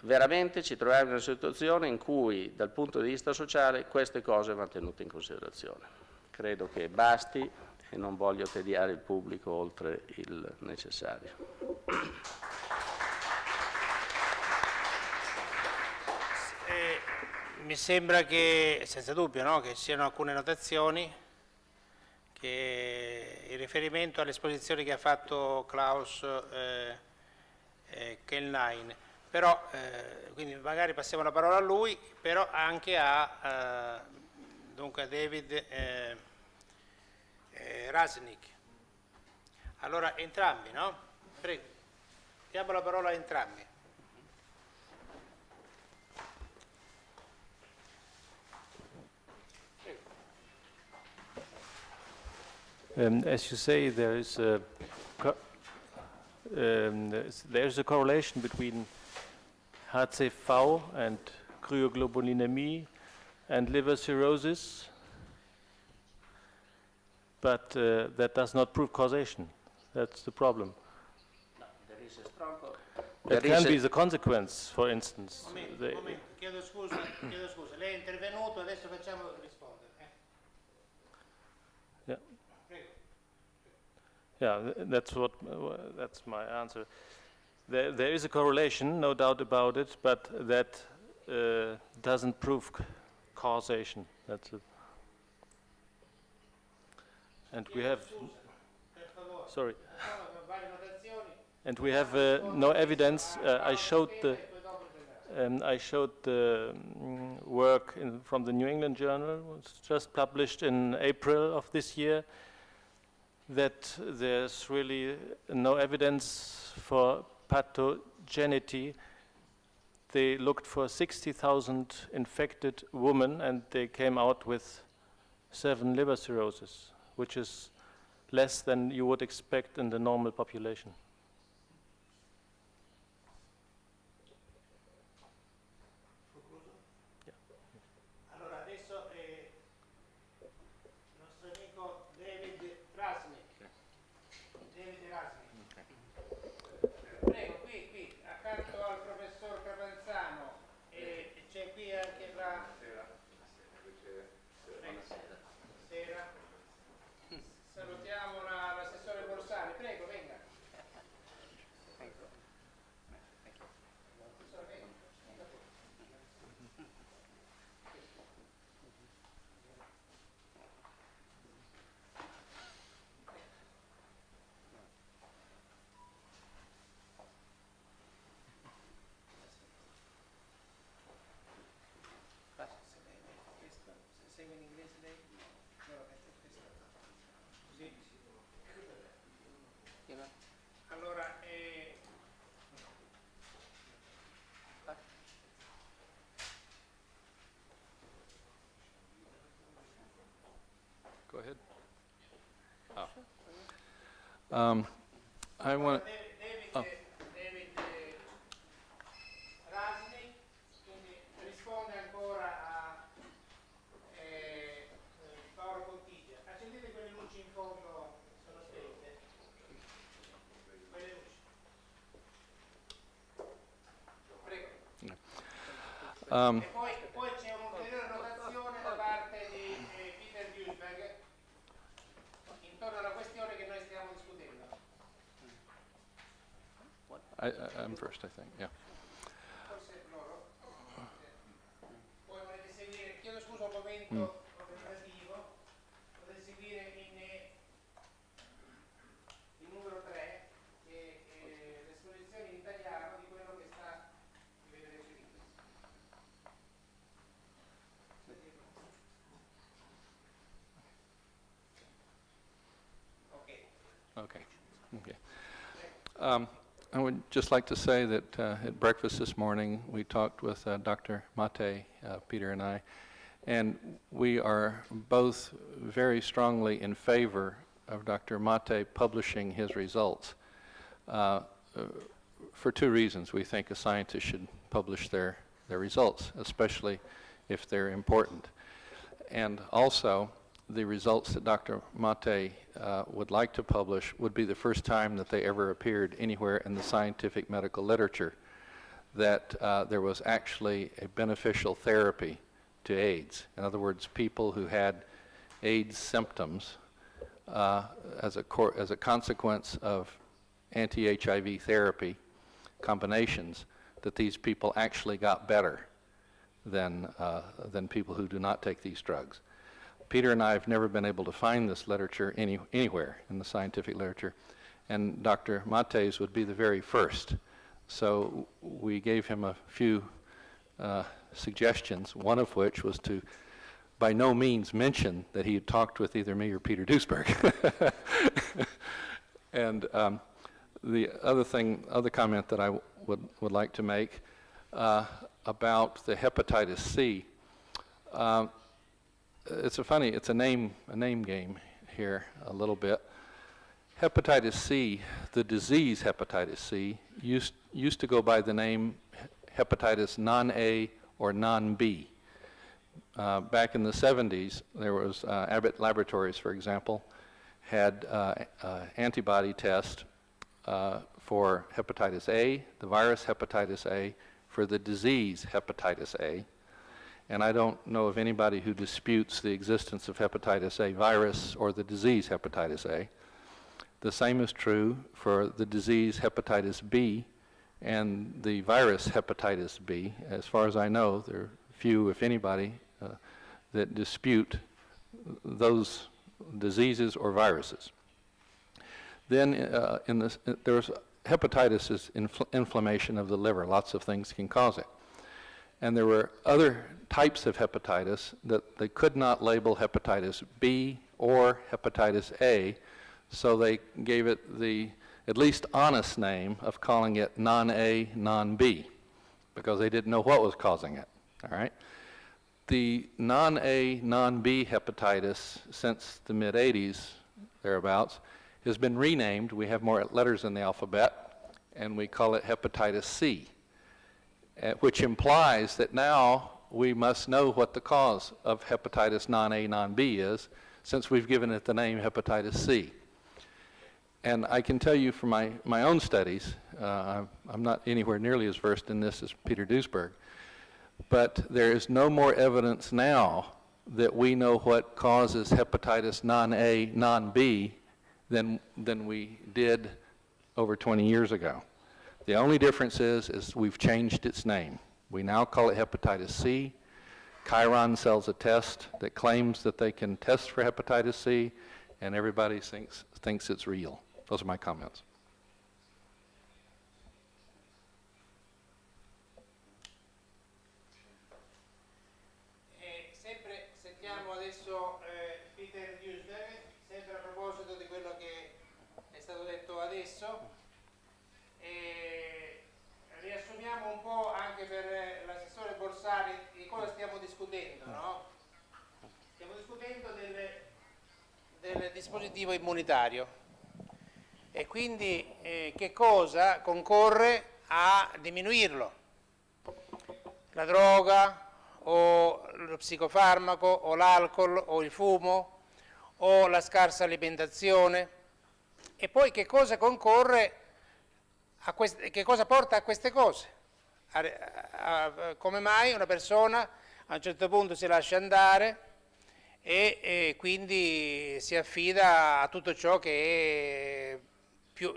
[SPEAKER 6] Veramente ci troviamo in una situazione in cui dal punto di vista sociale queste cose vanno tenute in considerazione. Credo che basti e non voglio tediare il pubblico oltre il necessario.
[SPEAKER 2] Mi sembra che, senza dubbio, no, che ci siano alcune notazioni, che il riferimento all'esposizione che ha fatto Claus Köhnlein, però, quindi magari passiamo la parola a lui, però anche dunque a David Rasnick. Allora entrambi, no? Prego, diamo la parola a entrambi.
[SPEAKER 1] As you say, there is a correlation between HCV and cryoglobulinemia and liver cirrhosis, but that does not prove causation. That's the problem.
[SPEAKER 6] No, there is a strong
[SPEAKER 1] That can be the consequence, for instance.
[SPEAKER 2] Momento, chiedo scusa, lei è intervenuto, adesso facciamo rispondere.
[SPEAKER 1] Yeah. Yeah, that's my answer. There is a correlation, no doubt about it, but that doesn't prove causation. That's it. And we have, sorry. And we have no evidence. I showed the work from the New England Journal, was just published in April of this year, that there's really no evidence for pathogenicity. They looked for 60,000 infected women and they came out with 7 liver cirrhosis, which is less than you would expect in the normal population.
[SPEAKER 2] Allora adesso il nostro amico David Rasnick. Prego, qui, accanto al professor Capanzano, e c'è qui anche la... Sera. Salutiamo l'assessore Borsani, prego, venga. Segue in inglese lei? Così. Allora,
[SPEAKER 7] Go ahead. I want.
[SPEAKER 2] David Rasnick, quindi risponde ancora a Paolo Pontiggia. Accendete quelle luci in fondo, sono spente. Quelle luci. Prego. E poi c'è un'ulteriore notazione da parte di Peter Duesberg intorno alla questione che noi stiamo discutendo.
[SPEAKER 7] I'm first, I think. Yeah.
[SPEAKER 2] Forse loro. Poi volete seguire, chiedo scusa un momento organizzativo, potete seguire il numero 3, che è l'esposizione in italiano di quello che sta di vedere su internet.
[SPEAKER 7] Okay. I would just like to say that at breakfast this morning we talked with Dr. Mathé, Peter and I, and we are both very strongly in favor of Dr. Mathé publishing his results for 2 reasons. We think a scientist should publish their results, especially if they're important. And also, the results that Dr. Mathé would like to publish would be the first time that they ever appeared anywhere in the scientific medical literature, that there was actually a beneficial therapy to AIDS. In other words, people who had AIDS symptoms as a consequence of anti-HIV therapy combinations, that these people actually got better than people who do not take these drugs. Peter and I have never been able to find this literature anywhere in the scientific literature, and Dr. Mathé's would be the very first. So we gave him a few suggestions, one of which was to by no means mention that he had talked with either me or Peter Duesberg. And the other comment that I would like to make about the hepatitis C. It's a name game here a little bit. Hepatitis C, the disease hepatitis C, used to go by the name hepatitis non-A or non-B. Back in the 70s, there was Abbott Laboratories, for example, had antibody test for hepatitis A, the virus hepatitis A, for the disease hepatitis A. And I don't know of anybody who disputes the existence of hepatitis A virus or the disease hepatitis A. The same is true for the disease hepatitis B and the virus hepatitis B. As far as I know, there are few, if anybody, that dispute those diseases or viruses. Then there's hepatitis is inflammation of the liver. Lots of things can cause it. And there were other types of hepatitis that they could not label hepatitis B or hepatitis A, so they gave it the at least honest name of calling it non-A, non-B, because they didn't know what was causing it, all right? the non-A, non-B hepatitis since the mid-'80s, thereabouts, has been renamed. We have more letters in the alphabet, and we call it hepatitis C, which implies that now we must know what the cause of hepatitis non-A, non-B is, since we've given it the name hepatitis C. And I can tell you from my own studies, I'm not anywhere nearly as versed in this as Peter Duesberg, but there is no more evidence now that we know what causes hepatitis non-A, non-B than we did over 20 years ago. The only difference is we've changed its name. We now call it hepatitis C. Chiron sells a test that claims that they can test for hepatitis C, and everybody thinks it's real. Those are my comments.
[SPEAKER 2] Sempre sentiamo adesso Peter Duesberg, sempre a proposito di quello che è stato detto adesso. Riassumiamo un po' anche per l'assessore Borsani di cosa stiamo discutendo, no? Stiamo discutendo del dispositivo immunitario e quindi che cosa concorre a diminuirlo? La droga o lo psicofarmaco o l'alcol o il fumo o la scarsa alimentazione? E poi che cosa concorre che cosa porta a queste cose? Come mai una persona a un certo punto si lascia andare e quindi si affida a tutto ciò che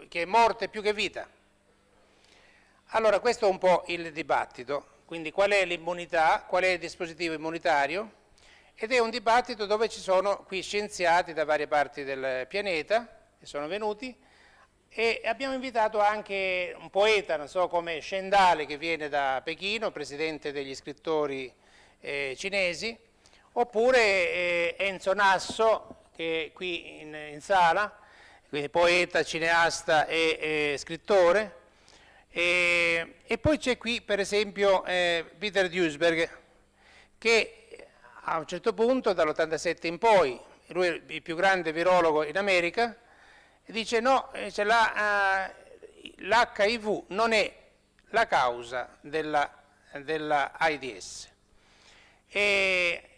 [SPEAKER 2] è morte più che vita? Allora questo è un po' il dibattito, quindi qual è l'immunità, qual è il dispositivo immunitario, ed è un dibattito dove ci sono qui scienziati da varie parti del pianeta che sono venuti. E abbiamo invitato anche un poeta, non so come Stendhal, che viene da Pechino, presidente degli scrittori cinesi, oppure Enzo Nasso, che è qui in sala, quindi poeta, cineasta e scrittore. E poi c'è qui per esempio Peter Duesberg, che a un certo punto, dall'87 in poi, lui è il più grande virologo in America, dice no, l'HIV non è la causa della AIDS. E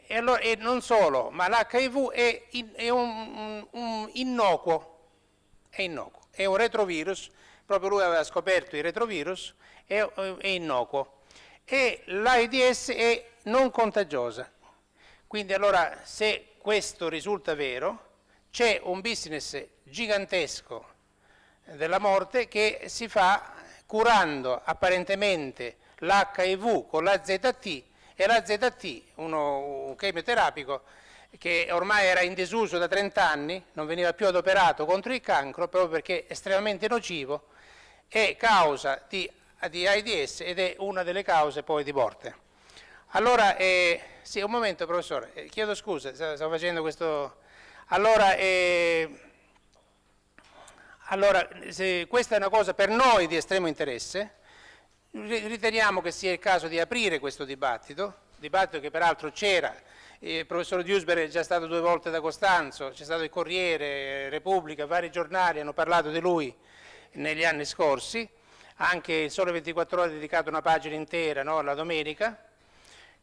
[SPEAKER 2] non solo, ma l'HIV è un innocuo, è un retrovirus, proprio lui aveva scoperto il retrovirus, è innocuo. E l'AIDS è non contagiosa. Quindi allora, se questo risulta vero, c'è un business gigantesco della morte che si fa curando apparentemente l'HIV con l'AZT, e l'AZT, un chemioterapico che ormai era in disuso da 30 anni, non veniva più adoperato contro il cancro proprio perché è estremamente nocivo, è causa di AIDS ed è una delle cause poi di morte. Allora, sì, un momento professore, chiedo scusa, stavo facendo questo... Allora, questa è una cosa per noi di estremo interesse, riteniamo che sia il caso di aprire questo dibattito che peraltro c'era, il professor Duesberg è già stato 2 volte da Costanzo, c'è stato il Corriere, Repubblica, vari giornali hanno parlato di lui negli anni scorsi, anche il Sole 24 Ore ha dedicato una pagina intera, no, la domenica,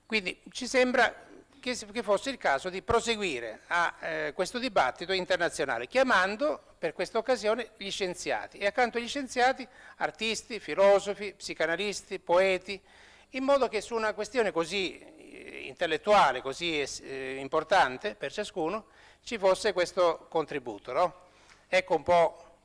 [SPEAKER 2] quindi ci sembra che fosse il caso di proseguire a questo dibattito internazionale, chiamando per questa occasione gli scienziati e accanto agli scienziati artisti, filosofi, psicanalisti, poeti, in modo che su una questione così intellettuale, così importante per ciascuno, ci fosse questo contributo. No? Ecco un po'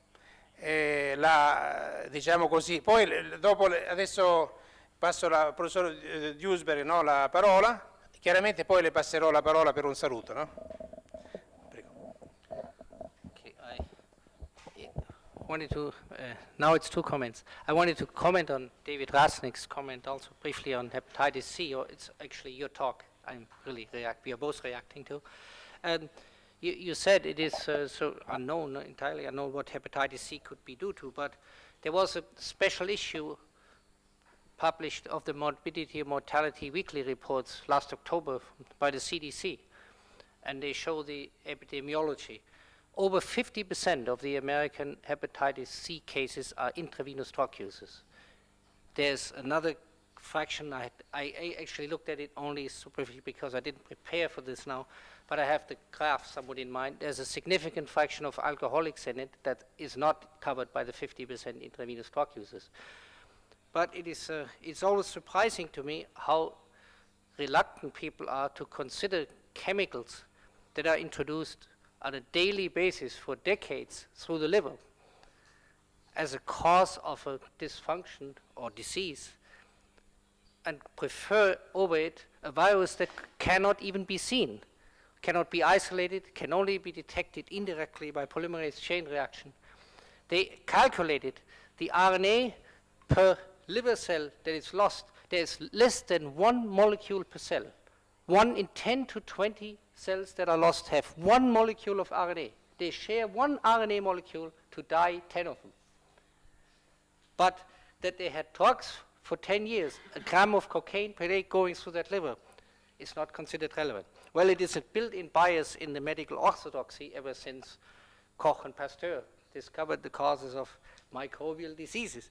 [SPEAKER 2] diciamo così. Poi dopo, adesso passo al professor Duesberg, no, la parola. Chiaramente poi le passerò la parola per un saluto, no? Prego.
[SPEAKER 4] Okay, I wanted to, now it's 2 comments. I wanted to comment on David Rasnick's comment also briefly on hepatitis C, or it's actually your talk I'm really we are both reacting to. You said it is so unknown, entirely unknown what hepatitis C could be due to, but there was a special issue published of the morbidity and mortality weekly reports last October by the CDC, and they show the epidemiology. Over 50% of the American hepatitis C cases are intravenous drug users. There's another fraction, I actually looked at it only superficially because I didn't prepare for this now, but I have the graph somewhat in mind. There's a significant fraction of alcoholics in it that is not covered by the 50% intravenous drug users. But it's always surprising to me how reluctant people are to consider chemicals that are introduced on a daily basis for decades through the liver as a cause of a dysfunction or disease, and prefer over it a virus that cannot even be seen, cannot be isolated, can only be detected indirectly by polymerase chain reaction. They calculated the RNA per liver cell that is lost. There's less than 1 molecule per cell. 1 in 10 to 20 cells that are lost have 1 molecule of RNA. They share 1 RNA molecule to die 10 of them. But that they had drugs for 10 years, a gram of cocaine per day going through that liver, is not considered relevant. Well, it is a built-in bias in the medical orthodoxy ever since Koch and Pasteur discovered the causes of microbial diseases.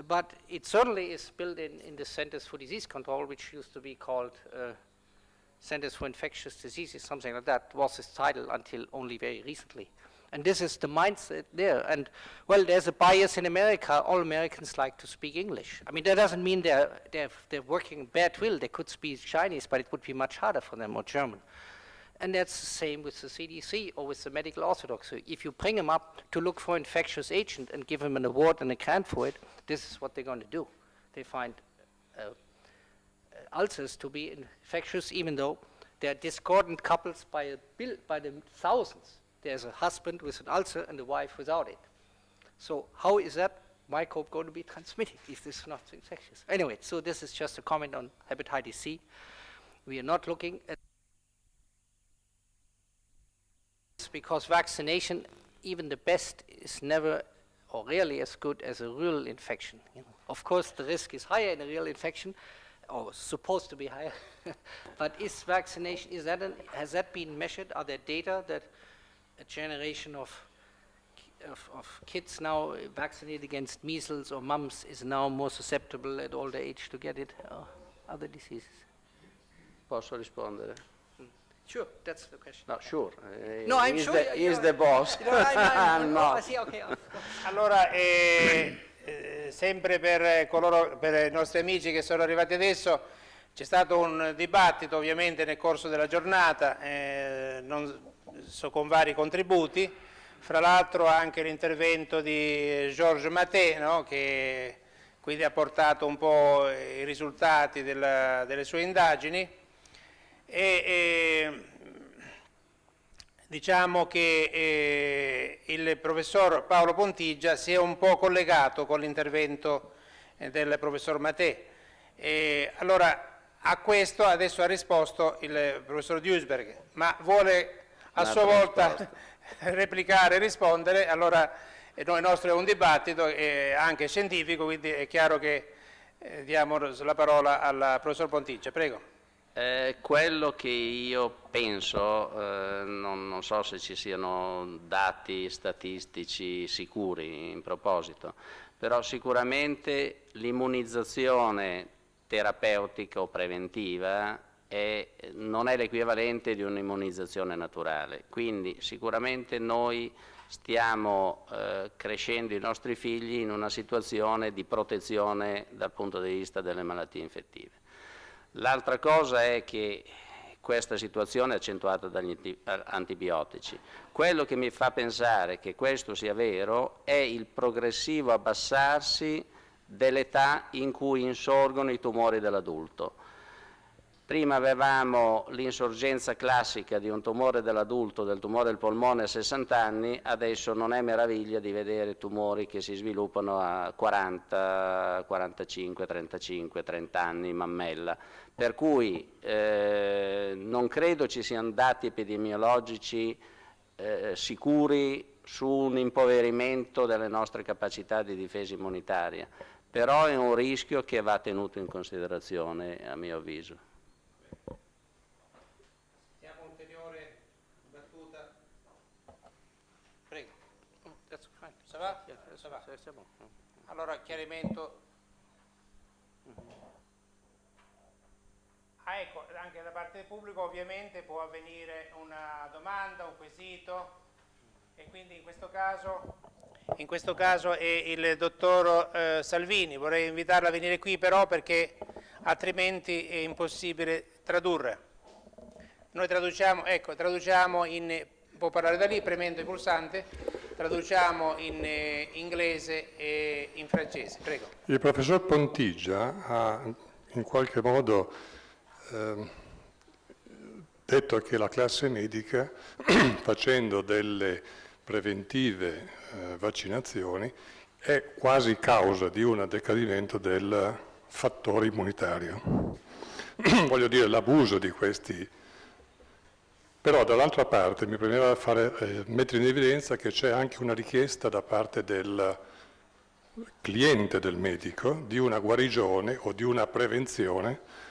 [SPEAKER 4] But it certainly is built in the Centers for Disease Control, which used to be called Centers for Infectious Diseases, something like that was its title until only very recently. And this is the mindset there. And, well, there's a bias in America. All Americans like to speak English. I mean, that doesn't mean they're working bad will. They could speak Chinese, but it would be much harder for them, or German. And that's the same with the CDC or with the medical orthodoxy. If you bring them up to look for infectious agent and give them an award and a grant for it, this is what they're going to do. They find ulcers to be infectious, even though they're discordant couples by the thousands. There's a husband with an ulcer and a wife without it. So how is that microbe going to be transmitted if this is not infectious? Anyway, so this is just a comment on hepatitis C. We are not looking at this because vaccination, even the best, is never or rarely as good as a real infection. Of course, the risk is higher in a real infection, or supposed to be higher. But is vaccination, has that been measured? Are there data that a generation of kids now vaccinated against measles or mumps is now more susceptible at older age to get it, or other diseases?
[SPEAKER 6] Posso rispondere?
[SPEAKER 4] Sure, that's the question.
[SPEAKER 6] No, sure.
[SPEAKER 4] No, I'm sure.
[SPEAKER 6] He's the boss.
[SPEAKER 4] I'm
[SPEAKER 6] No.
[SPEAKER 4] Sì, okay.
[SPEAKER 2] Allora, sempre per i nostri amici che sono arrivati adesso, c'è stato un dibattito ovviamente nel corso della giornata, con vari contributi, fra l'altro anche l'intervento di Georges Mathé, no? Che quindi ha portato un po' i risultati delle sue indagini. Diciamo che il professor Paolo Pontiggia si è un po' collegato con l'intervento del professor Mathé. Allora, a questo adesso ha risposto il professor Duesberg, ma vuole a sua volta replicare e rispondere. Allora, il nostro è un dibattito anche scientifico, quindi è chiaro che diamo la parola al professor Pontiggia. Prego.
[SPEAKER 6] Quello che io penso, non so se ci siano dati statistici sicuri in proposito, però sicuramente l'immunizzazione terapeutica o preventiva non è l'equivalente di un'immunizzazione naturale, quindi sicuramente noi stiamo crescendo i nostri figli in una situazione di protezione dal punto di vista delle malattie infettive. L'altra cosa è che questa situazione è accentuata dagli antibiotici. Quello che mi fa pensare che questo sia vero è il progressivo abbassarsi dell'età in cui insorgono i tumori dell'adulto. Prima avevamo l'insorgenza classica di un tumore dell'adulto, del tumore del polmone a 60 anni, adesso non è meraviglia di vedere tumori che si sviluppano a 40, 45, 35, 30 anni, mammella. Per cui non credo ci siano dati epidemiologici sicuri su un impoverimento delle nostre capacità di difesa immunitaria, però è un rischio che va tenuto in considerazione, a mio avviso.
[SPEAKER 2] Diamo ulteriore battuta. Prego.
[SPEAKER 4] That's fine.
[SPEAKER 2] Ça va?
[SPEAKER 4] Yeah,
[SPEAKER 2] Ça va.
[SPEAKER 4] c'est bon.
[SPEAKER 2] Allora, chiarimento. Ah, ecco, anche da parte del pubblico ovviamente può avvenire una domanda, un quesito, e quindi in questo caso è il dottor Salvini. Vorrei invitarla a venire qui però, perché altrimenti è impossibile tradurre. Noi traduciamo, ecco, può parlare da lì premendo il pulsante, traduciamo in inglese e in francese. Prego.
[SPEAKER 8] Il professor Pontiggia ha in qualche modo detto che la classe medica, facendo delle preventive vaccinazioni, è quasi causa di un decadimento del fattore immunitario. Voglio dire, l'abuso di questi. Però dall'altra parte mi premeva mettere in evidenza che c'è anche una richiesta da parte del cliente del medico di una guarigione o di una prevenzione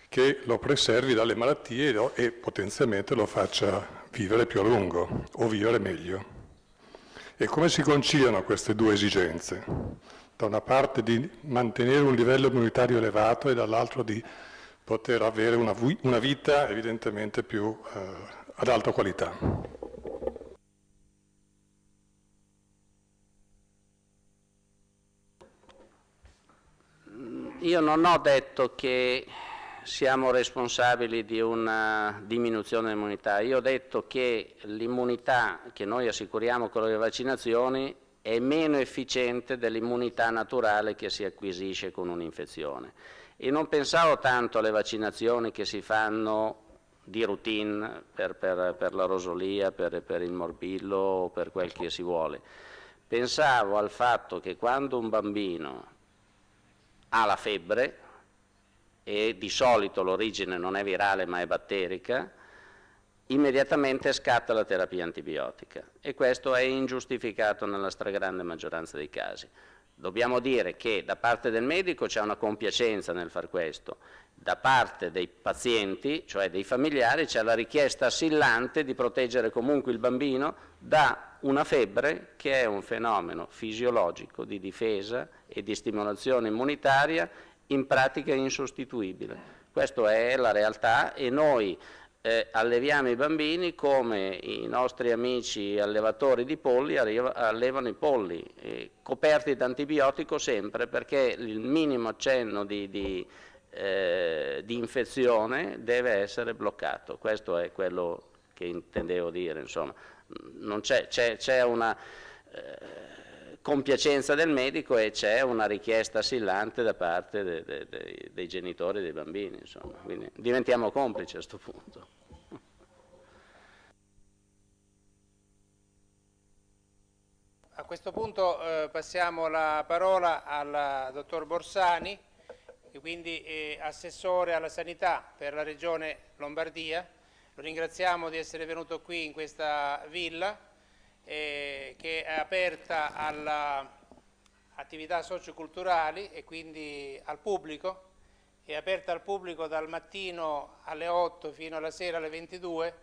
[SPEAKER 8] che lo preservi dalle malattie e potenzialmente lo faccia vivere più a lungo o vivere meglio. E come si conciliano queste due esigenze? Da una parte di mantenere un livello immunitario elevato e dall'altro di poter avere una vita evidentemente più ad alta qualità.
[SPEAKER 6] Io non ho detto che siamo responsabili di una diminuzione dell'immunità. Io ho detto che l'immunità che noi assicuriamo con le vaccinazioni è meno efficiente dell'immunità naturale che si acquisisce con un'infezione. E non pensavo tanto alle vaccinazioni che si fanno di routine per la rosolia, per il morbillo o per quel che si vuole. Pensavo al fatto che quando un bambino ha la febbre, e di solito l'origine non è virale ma è batterica, immediatamente scatta la terapia antibiotica e questo è ingiustificato nella stragrande maggioranza dei casi. Dobbiamo dire che da parte del medico c'è una compiacenza nel far questo, da parte dei pazienti, cioè dei familiari, c'è la richiesta assillante di proteggere comunque il bambino da una febbre che è un fenomeno fisiologico di difesa e di stimolazione immunitaria in pratica insostituibile. Questa è la realtà e noi alleviamo i bambini come i nostri amici allevatori di polli allevano i polli, coperti d'antibiotico sempre, perché il minimo accenno di infezione deve essere bloccato. Questo è quello che intendevo dire, insomma. Non c'è una compiacenza del medico e c'è una richiesta assillante da parte dei genitori dei bambini, insomma. Quindi diventiamo complici a questo punto.
[SPEAKER 2] A questo punto passiamo la parola al dottor Borsani, che quindi è assessore alla sanità per la regione Lombardia. Lo ringraziamo di essere venuto qui in questa villa che è aperta alle attività socioculturali e quindi al pubblico. È aperta al pubblico dal mattino alle 8 fino alla sera alle 22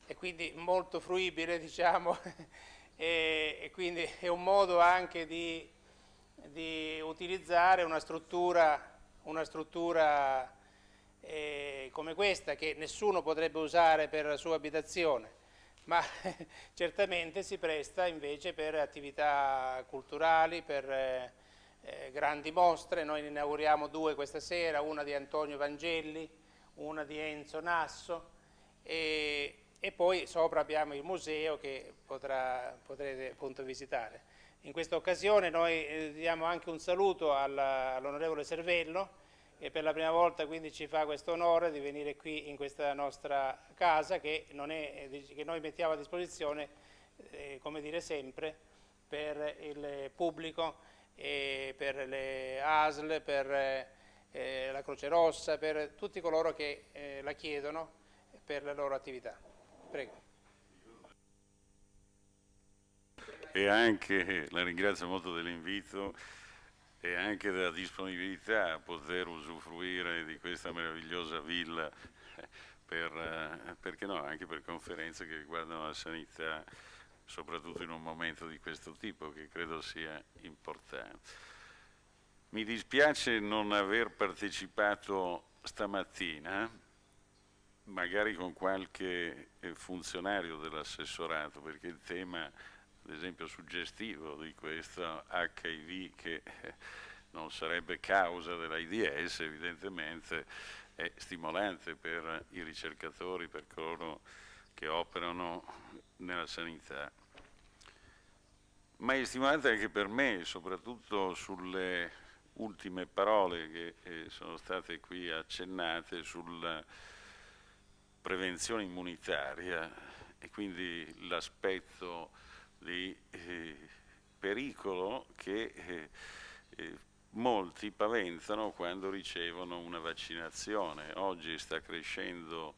[SPEAKER 2] e quindi molto fruibile, diciamo, e quindi è un modo anche di utilizzare una struttura come questa, che nessuno potrebbe usare per la sua abitazione, ma certamente si presta invece per attività culturali, per grandi mostre. Noi ne inauguriamo 2 questa sera, una di Antonio Vangelli, una di Enzo Nasso e poi sopra abbiamo il museo che potrete appunto visitare. In questa occasione noi diamo anche un saluto all'onorevole Servello, che per la prima volta quindi ci fa questo onore di venire qui in questa nostra casa che noi mettiamo a disposizione, come dire sempre, per il pubblico, per le ASL, per la Croce Rossa, per tutti coloro che la chiedono per la loro attività. Prego.
[SPEAKER 9] E anche la ringrazio molto dell'invito e anche della disponibilità a poter usufruire di questa meravigliosa villa perché no, anche per conferenze che riguardano la sanità, soprattutto in un momento di questo tipo che credo sia importante. Mi dispiace non aver partecipato stamattina, magari con qualche funzionario dell'assessorato, perché il tema, ad esempio, suggestivo di questo HIV, che non sarebbe causa dell'AIDS, evidentemente è stimolante per i ricercatori, per coloro che operano nella sanità. Ma è stimolante anche per me, soprattutto sulle ultime parole che sono state qui accennate sulla prevenzione immunitaria e quindi l'aspetto di pericolo che molti paventano quando ricevono una vaccinazione. Oggi sta crescendo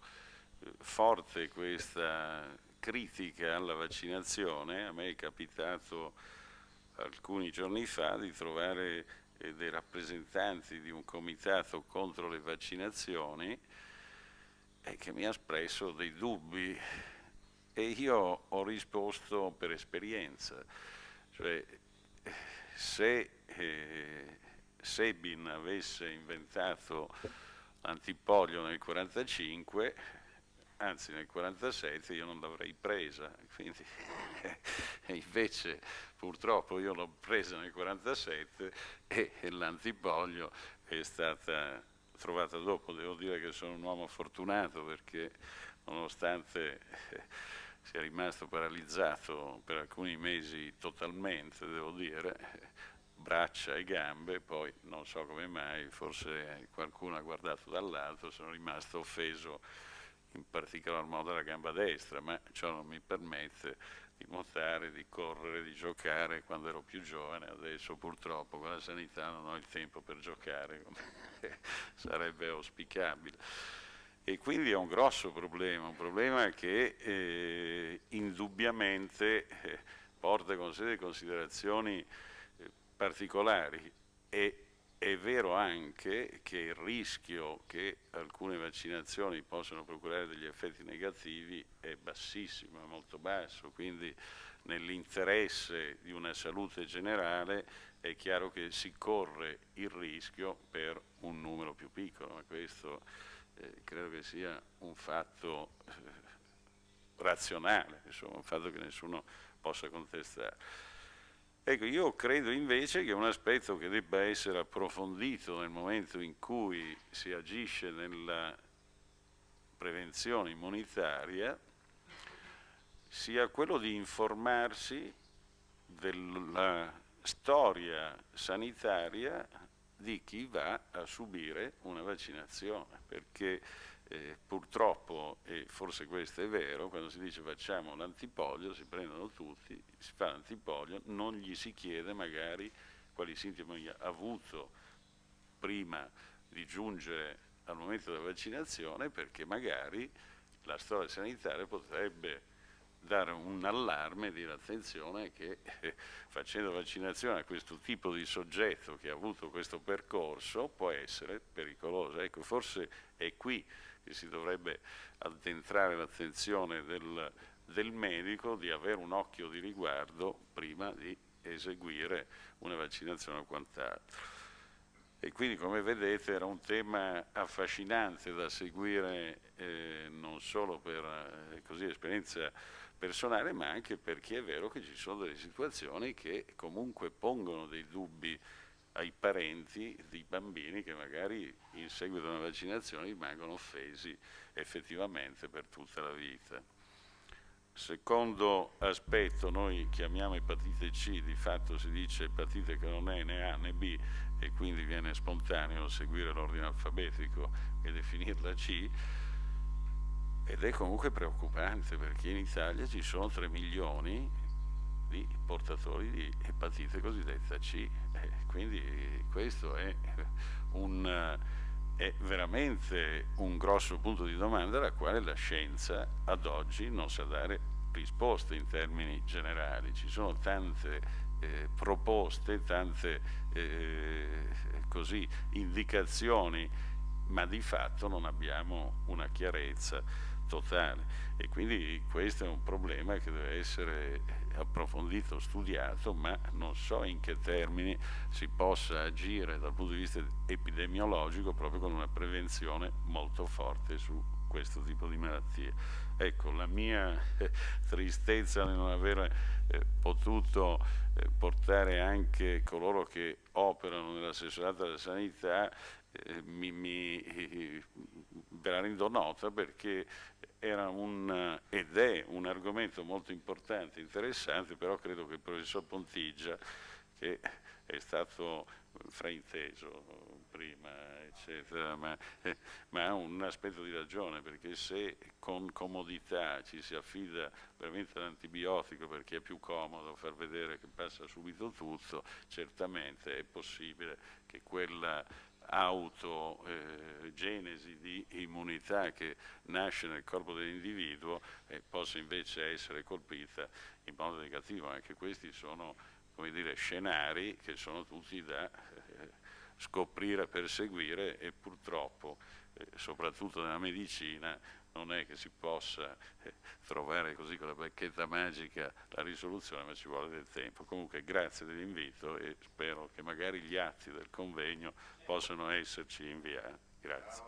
[SPEAKER 9] forte questa critica alla vaccinazione. A me è capitato alcuni giorni fa di trovare dei rappresentanti di un comitato contro le vaccinazioni che mi ha espresso dei dubbi e io ho risposto per esperienza, cioè se Sebin avesse inventato l'antipolio nel 1945, anzi nel 1947, io non l'avrei presa, quindi invece purtroppo io l'ho presa nel 1947 e l'antipolio è stata trovata dopo. Devo dire che sono un uomo fortunato perché nonostante sia rimasto paralizzato per alcuni mesi totalmente, devo dire, braccia e gambe, poi non so come mai, forse qualcuno ha guardato dall'alto, sono rimasto offeso in particolar modo alla gamba destra, ma ciò non mi permette di nuotare, di correre, di giocare quando ero più giovane. Adesso purtroppo con la sanità non ho il tempo per giocare come sarebbe auspicabile. E quindi è un grosso problema, un problema che indubbiamente porta con sé delle considerazioni particolari. E è vero anche che il rischio che alcune vaccinazioni possano procurare degli effetti negativi è bassissimo, è molto basso, quindi nell'interesse di una salute generale è chiaro che si corre il rischio per un numero più piccolo, ma questo credo che sia un fatto razionale, insomma, un fatto che nessuno possa contestare. Ecco, io credo invece che un aspetto che debba essere approfondito nel momento in cui si agisce nella prevenzione immunitaria sia quello di informarsi della storia sanitaria di chi va a subire una vaccinazione, perché purtroppo, e forse questo è vero, quando si dice facciamo l'antipolio, si prendono tutti, si fa l'antipolio, non gli si chiede magari quali sintomi ha avuto prima di giungere al momento della vaccinazione, perché magari la storia sanitaria potrebbe dare un allarme e dire attenzione che facendo vaccinazione a questo tipo di soggetto che ha avuto questo percorso può essere pericolosa. Ecco, forse è qui che si dovrebbe addentrare l'attenzione del medico, di avere un occhio di riguardo prima di eseguire una vaccinazione o quant'altro. E quindi, come vedete, era un tema affascinante da seguire non solo per così esperienza personale, ma anche perché è vero che ci sono delle situazioni che comunque pongono dei dubbi ai parenti di bambini che magari in seguito a una vaccinazione rimangono offesi effettivamente per tutta la vita. Secondo aspetto, noi chiamiamo epatite C, di fatto si dice epatite che non è né A né B e quindi viene spontaneo seguire l'ordine alfabetico e definirla C, ed è comunque preoccupante perché in Italia ci sono 3 milioni di portatori di epatite cosiddetta C, quindi questo è veramente un grosso punto di domanda alla quale la scienza ad oggi non sa dare risposte in termini generali. Ci sono tante proposte, tante così, indicazioni, ma di fatto non abbiamo una chiarezza totale, e quindi questo è un problema che deve essere approfondito, studiato, ma non so in che termini si possa agire dal punto di vista epidemiologico proprio con una prevenzione molto forte su questo tipo di malattie. Ecco, la mia tristezza nel non aver potuto portare anche coloro che operano nell'assessorato alla sanità ve la rendo nota, perché era ed è un argomento molto importante, interessante, però credo che il professor Pontiggia, che è stato frainteso prima, eccetera, ma ha un aspetto di ragione, perché se con comodità ci si affida veramente all'antibiotico perché è più comodo far vedere che passa subito tutto, certamente è possibile che quella autogenesi di immunità che nasce nel corpo dell'individuo possa invece essere colpita in modo negativo. Anche questi sono, come dire, scenari che sono tutti da scoprire, perseguire, e purtroppo, soprattutto nella medicina, non è che si possa trovare così con la bacchetta magica la risoluzione, ma ci vuole del tempo. Comunque grazie dell'invito e spero che magari gli atti del convegno possano esserci inviati. Grazie.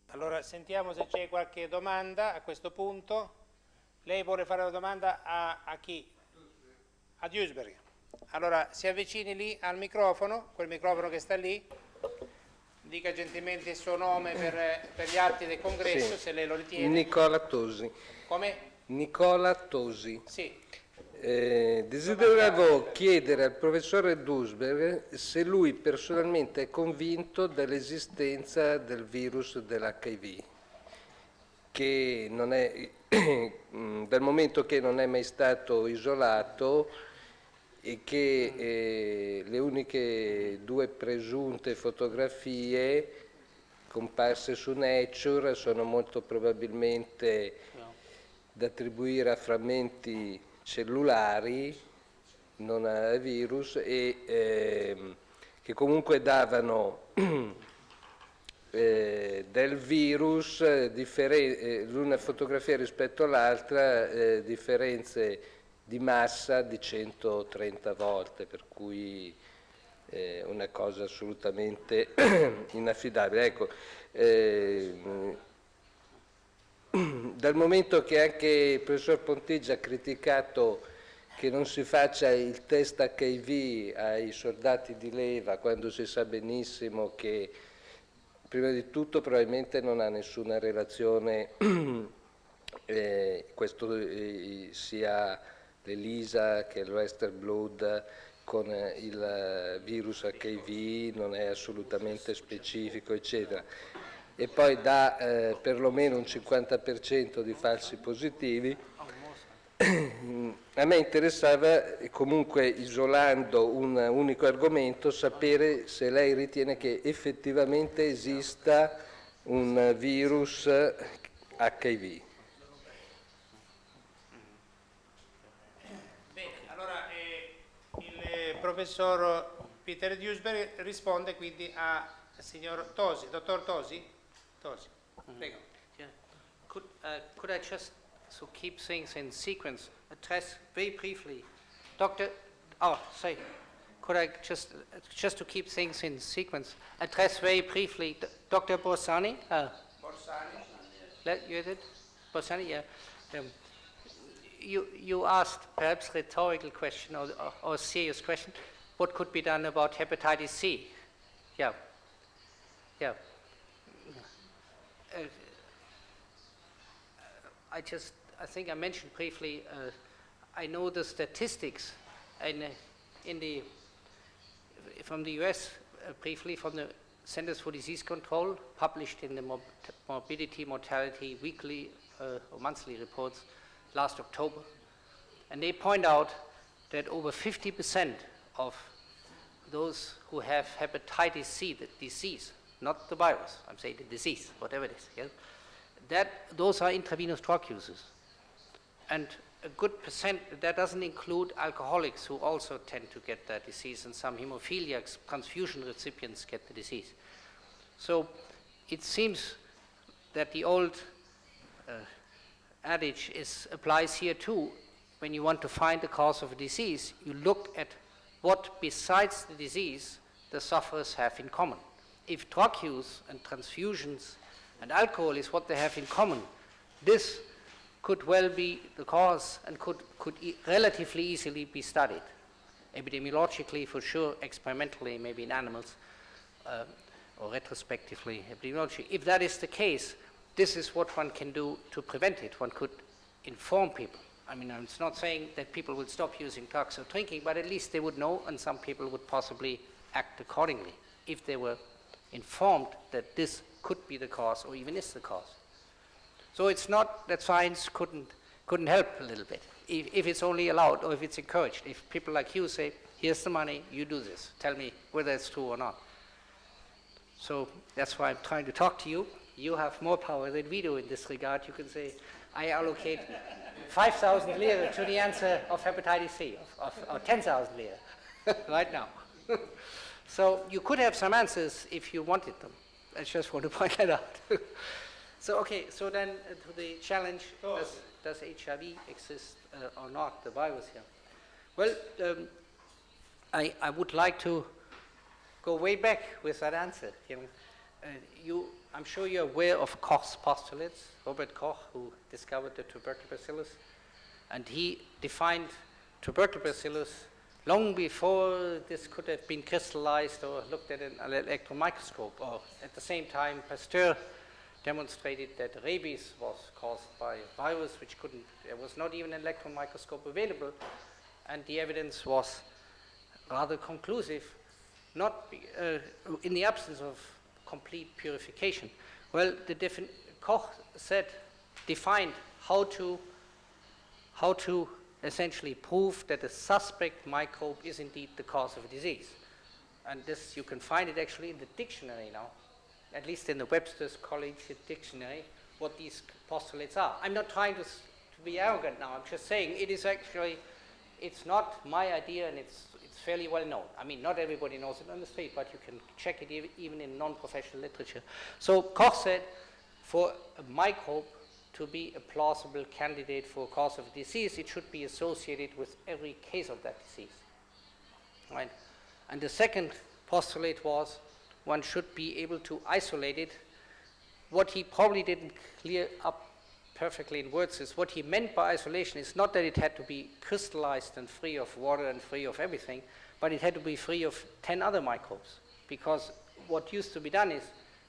[SPEAKER 2] Allora sentiamo se c'è qualche domanda a questo punto. Lei vuole fare una domanda a chi? A Duesberg. Allora si avvicini lì al microfono, quel microfono che sta lì, dica gentilmente il suo nome per gli atti del congresso, sì, se lei lo ritiene.
[SPEAKER 10] Nicola Tosi.
[SPEAKER 2] Come?
[SPEAKER 10] Nicola Tosi.
[SPEAKER 2] Sì.
[SPEAKER 10] Desideravo chiedere al professore Duesberg se lui personalmente è convinto dell'esistenza del virus dell'HIV, che non è, dal momento che non è mai stato isolato e che le uniche 2 presunte fotografie comparse su Nature sono molto probabilmente da attribuire a frammenti cellulari, non a virus, e che comunque davano del virus, l'una fotografia rispetto all'altra, differenze di massa di 130 volte, per cui una cosa assolutamente inaffidabile. Ecco, dal momento che anche il professor Pontiggia ha criticato che non si faccia il test HIV ai soldati di leva, quando si sa benissimo che prima di tutto probabilmente non ha nessuna relazione, questo sia l'ELISA che il Western Blood con il virus HIV, non è assolutamente specifico, eccetera. E poi dà perlomeno un 50% di falsi positivi. A me interessava, comunque isolando un unico argomento, sapere se lei ritiene che effettivamente esista un virus HIV.
[SPEAKER 2] Bene, allora il professor Peter Duesberg risponde quindi al signor Tosi, dottor Tosi. Prego.
[SPEAKER 4] Yeah. Could I just keep things in sequence, address very briefly, Could I just to keep things in sequence, address very briefly Dr. Borsani? You did? Borsani, yeah. You asked perhaps rhetorical question or serious question, what could be done about hepatitis C? Yeah. I think I mentioned briefly, I know the statistics from the US, briefly from the Centers for Disease Control, published in the Morbidity Mortality weekly or monthly reports last October. And they point out that over 50% of those who have hepatitis C, the disease, not the virus, I'm saying the disease, whatever it is, yeah? Those are intravenous drug users. And a good percent, that doesn't include alcoholics who also tend to get that disease, and some hemophiliacs, transfusion recipients get the disease. So it seems that the old adage applies here too. When you want to find the cause of a disease, you look at what besides the disease the sufferers have in common. If drug use and transfusions and alcohol is what they have in common, this could well be the cause and could relatively easily be studied. Epidemiologically, for sure, experimentally, maybe in animals, or retrospectively, epidemiologically. If that is the case, this is what one can do to prevent it. One could inform people. I mean, I'm not saying that people would stop using drugs or drinking, but at least they would know, and some people would possibly act accordingly if they were informed that this could be the cause or even is the cause. So it's not that science couldn't help a little bit, if it's only allowed or if it's encouraged. If people like you say, here's the money, you do this, tell me whether it's true or not. So that's why I'm trying to talk to you. You have more power than we do in this regard. You can say, I allocate 5,000 lira to the answer of hepatitis C, or 10,000 lira, right now. So you could have some answers if you wanted them. I just want to point that out. So, okay, so then to the challenge, does HIV exist or not, the virus here? Well, I would like to go way back with that answer. I'm sure you're aware of Koch's postulates, Robert Koch, who discovered the tuberculous, and he defined tuberculous long before this could have been crystallized or looked at in an electron microscope, or at the same time Pasteur demonstrated that rabies was caused by a virus which there was not even an electron microscope available, and the evidence was rather conclusive, not in the absence of complete purification. Well, Koch defined how to essentially prove that a suspect microbe is indeed the cause of a disease. And this, you can find it actually in the dictionary now, at least in the Webster's Collegiate Dictionary, what these postulates are. I'm not trying to be arrogant now, I'm just saying it is actually, it's not my idea, and it's fairly well known. I mean, not everybody knows it on the street, but you can check it even in non-professional literature. So Koch said, for a microbe to be a plausible candidate for a cause of disease, it should be associated with every case of that disease. Right? And the second postulate was one should be able to isolate it. What he probably didn't clear up perfectly in words is what he meant by isolation is not that it had to be crystallized and free of water and free of everything, but it had to be free of 10 other microbes. Because what used to be done is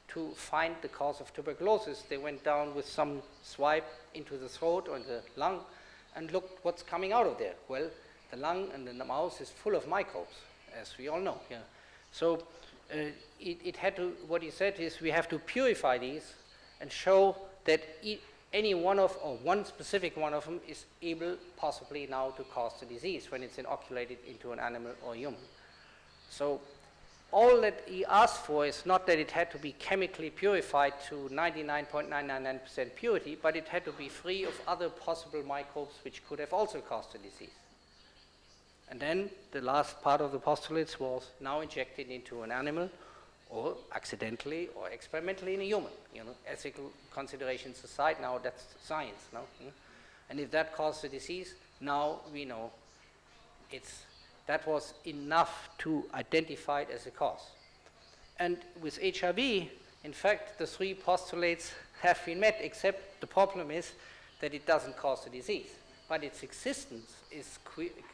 [SPEAKER 4] to find the cause of tuberculosis, they went down with some swipe into the throat or in the lung and looked what's coming out of there. Well, the lung and the mouth is full of microbes, as we all know. Yeah. So it had to, what he said is we have to purify these and show that any one of, or one specific one of them is able possibly now to cause the disease when it's inoculated into an animal or human. So all that he asked for is not that it had to be chemically purified to 99.999% purity, but it had to be free of other possible microbes which could have also caused the disease. And then the last part of the postulates was now injected into an animal, or accidentally or experimentally in a human. You know, ethical considerations aside, now that's science. No? And if that caused the disease, now we know that was enough to identify it as a cause. And with HIV, in fact, the three postulates have been met, except the problem is that it doesn't cause the disease. But its existence is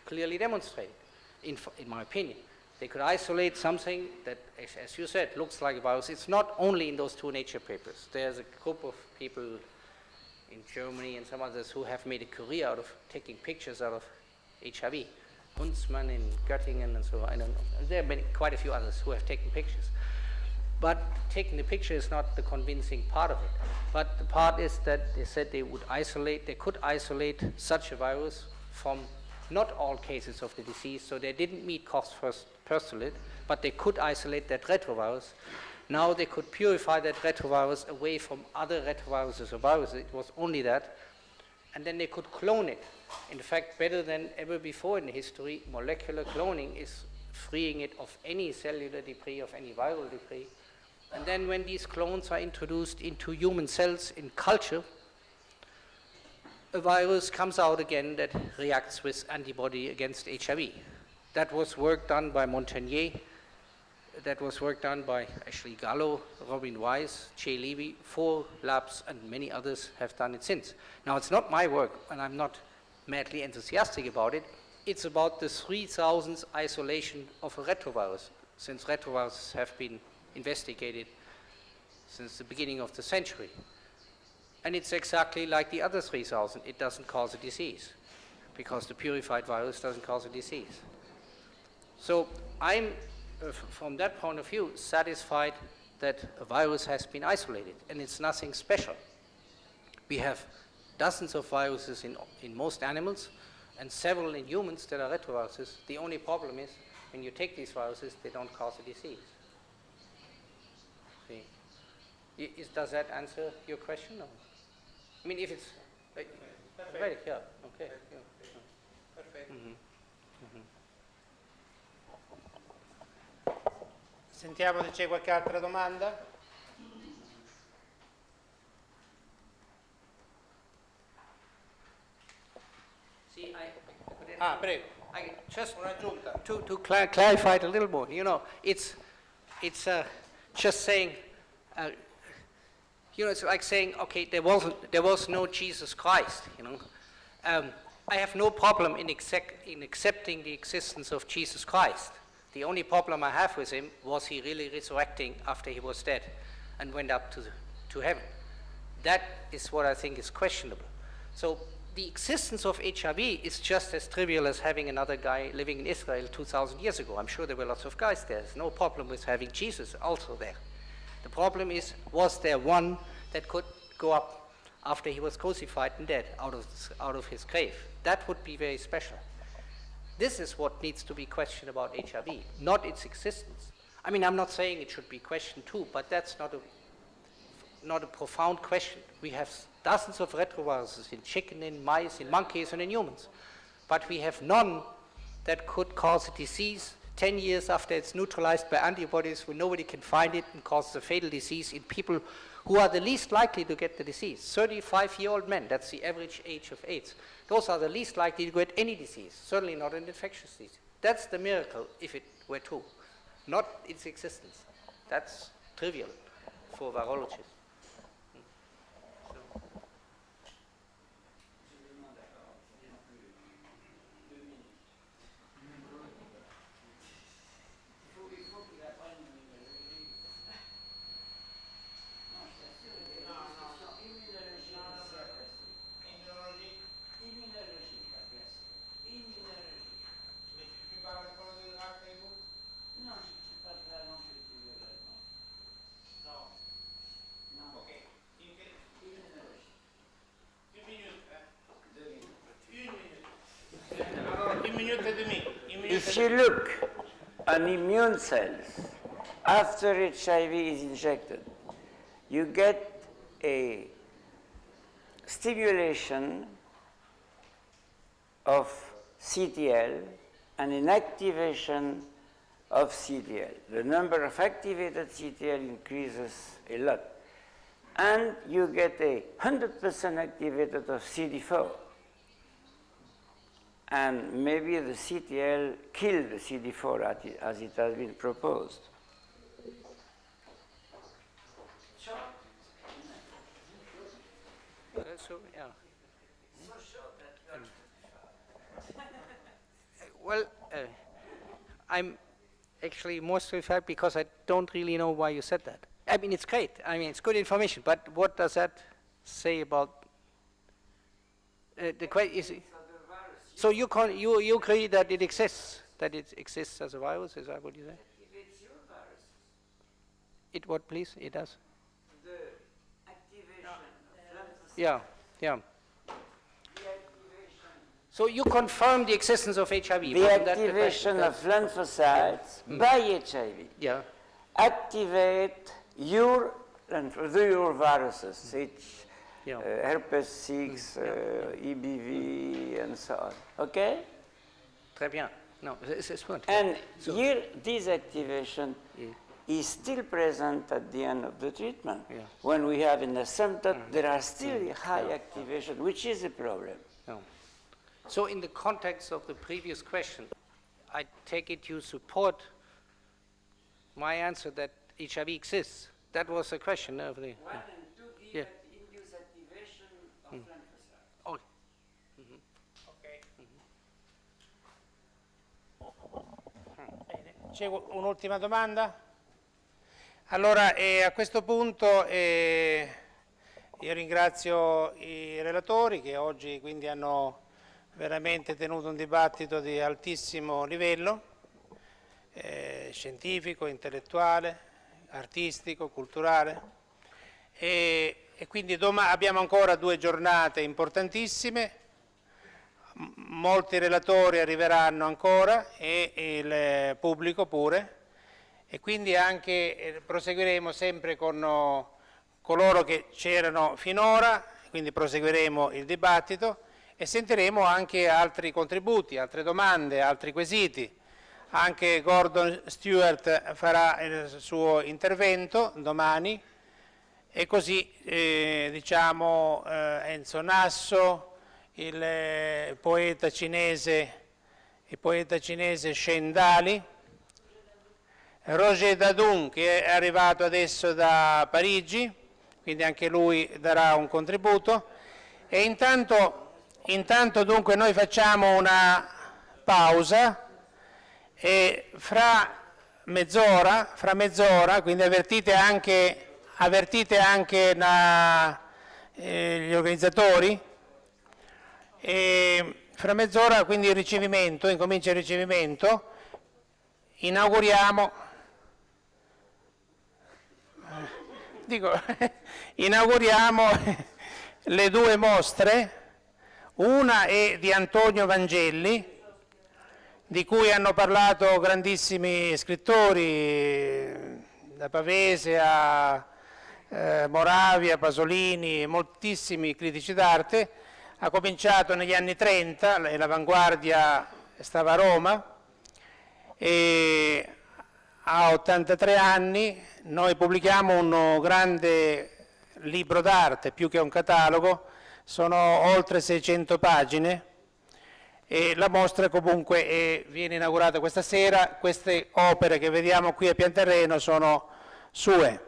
[SPEAKER 4] clearly demonstrated, in my opinion. They could isolate something that, as you said, looks like a virus. It's not only in those two Nature papers. There's a group of people in Germany and some others who have made a career out of taking pictures out of HIV. Huntsman in Göttingen and so on, I don't know. And there have been quite a few others who have taken pictures. But taking the picture is not the convincing part of it. But the part is that they said they could isolate such a virus from not all cases of the disease, so they didn't meet Koch's first postulate, but they could isolate that retrovirus. Now they could purify that retrovirus away from other retroviruses or viruses. It was only that. And then they could clone it. In fact, better than ever before in history, molecular cloning is freeing it of any cellular debris, of any viral debris. And then when these clones are introduced into human cells in culture, a virus comes out again that reacts with antibody against HIV. That was work done by Montagnier. That was work done by Ashley Gallo, Robin Weiss, Jay Levy. 4 labs and many others have done it since. Now, it's not my work, and I'm not madly enthusiastic about it. It's about the 3,000th isolation of a retrovirus, since retroviruses have been investigated since the beginning of the century. And it's exactly like the other 3,000. It doesn't cause a disease, because the purified virus doesn't cause a disease. So I'm, from that point of view, satisfied that a virus has been isolated, and it's nothing special. We have dozens of viruses in most animals, and several in humans that are retroviruses. The only problem is, when you take these viruses, they don't cause a disease. See? Does that answer your question? Or? I mean, if it's... Right, yeah, okay. Yeah.
[SPEAKER 2] Perfetto.
[SPEAKER 4] Mm-hmm.
[SPEAKER 2] Sentiamo se c'è qualche altra domanda.
[SPEAKER 4] See,
[SPEAKER 2] Prego.
[SPEAKER 4] Just
[SPEAKER 2] Un'aggiunta.
[SPEAKER 4] to clarify it a little more, you know, it's just saying, you know, it's like saying, okay, there was no Jesus Christ, you know. I have no problem in accepting the existence of Jesus Christ. The only problem I have with him was he really resurrecting after he was dead and went up to heaven. That is what I think is questionable. So the existence of HIV is just as trivial as having another guy living in Israel 2,000 years ago. I'm sure there were lots of guys there. There's no problem with having Jesus also there. The problem is, was there one that could go up after he was crucified and dead out of his grave? That would be very special. This is what needs to be questioned about HIV, not its existence. I mean, I'm not saying it should be questioned too, but that's not a profound question. We have dozens of retroviruses in chicken, in mice, in monkeys, and in humans. But we have none that could cause a disease 10 years after it's neutralized by antibodies when nobody can find it and causes a fatal disease in people who are the least likely to get the disease. 35-year-old men, that's the average age of AIDS. Those are the least likely to get any disease, certainly not an infectious disease. That's the miracle, if it were true, not its existence. That's trivial for virologists.
[SPEAKER 3] If you look on immune cells after HIV is injected, you get a stimulation of CTL and an activation of CTL. The number of activated CTL increases a lot. And you get a 100% activated of CD4. And maybe the CTL killed the CD4 as it has been proposed.
[SPEAKER 4] So, yeah. Well, I'm actually more stupefied because I don't really know why you said that. I mean, it's great. I mean, it's good information. But what does that say about the question? Is it, so you agree that it exists as a virus? Is that what you say?
[SPEAKER 3] Activates your virus.
[SPEAKER 4] It what, please? It does.
[SPEAKER 3] The activation of lymphocytes.
[SPEAKER 4] Yeah, yeah. So you confirm the existence of HIV.
[SPEAKER 3] The activation of lymphocytes by HIV
[SPEAKER 4] yeah.
[SPEAKER 3] activate your viruses,
[SPEAKER 4] Yeah.
[SPEAKER 3] herpes 6, EBV, and so on. Okay?
[SPEAKER 4] Très bien. No, it's good.
[SPEAKER 3] And here, this activation
[SPEAKER 4] Yeah.
[SPEAKER 3] is still present at the end of the treatment.
[SPEAKER 4] Yeah.
[SPEAKER 3] When we have an asymptom, there are still high activation, which is a problem.
[SPEAKER 4] No. So in the context of the previous question, I take it you support my answer that HIV exists. That was the question. No,
[SPEAKER 3] One and two give
[SPEAKER 4] Yeah.
[SPEAKER 3] induce activation of lymphocytes.
[SPEAKER 4] oh,
[SPEAKER 2] Bene. C'è un'ultima domanda? Allora, a questo punto io ringrazio i relatori che oggi quindi hanno veramente tenuto un dibattito di altissimo livello, scientifico, intellettuale, artistico, culturale, e quindi abbiamo ancora 2 giornate importantissime. Molti relatori arriveranno ancora e il pubblico pure, e quindi anche proseguiremo sempre con coloro che c'erano finora, quindi proseguiremo il dibattito e sentiremo anche altri contributi, altre domande, altri quesiti. Anche Gordon Stewart farà il suo intervento domani, e così diciamo Enzo Nasso, il poeta cinese Shen Dali, Roger Dadun, che è arrivato adesso da Parigi, quindi anche lui darà un contributo. E intanto dunque noi facciamo una pausa e fra mezz'ora, quindi avvertite anche gli organizzatori. E fra mezz'ora quindi incomincia il ricevimento, inauguriamo le 2 mostre. Una è di Antonio Vangelli, di cui hanno parlato grandissimi scrittori, da Pavese a Moravia, Pasolini, moltissimi critici d'arte. Ha cominciato negli anni 30, e l'Avanguardia stava a Roma, e ha 83 anni. Noi pubblichiamo un grande libro d'arte, più che un catalogo, sono oltre 600 pagine, e la mostra comunque viene inaugurata questa sera. Queste opere che vediamo qui a pian terreno sono sue.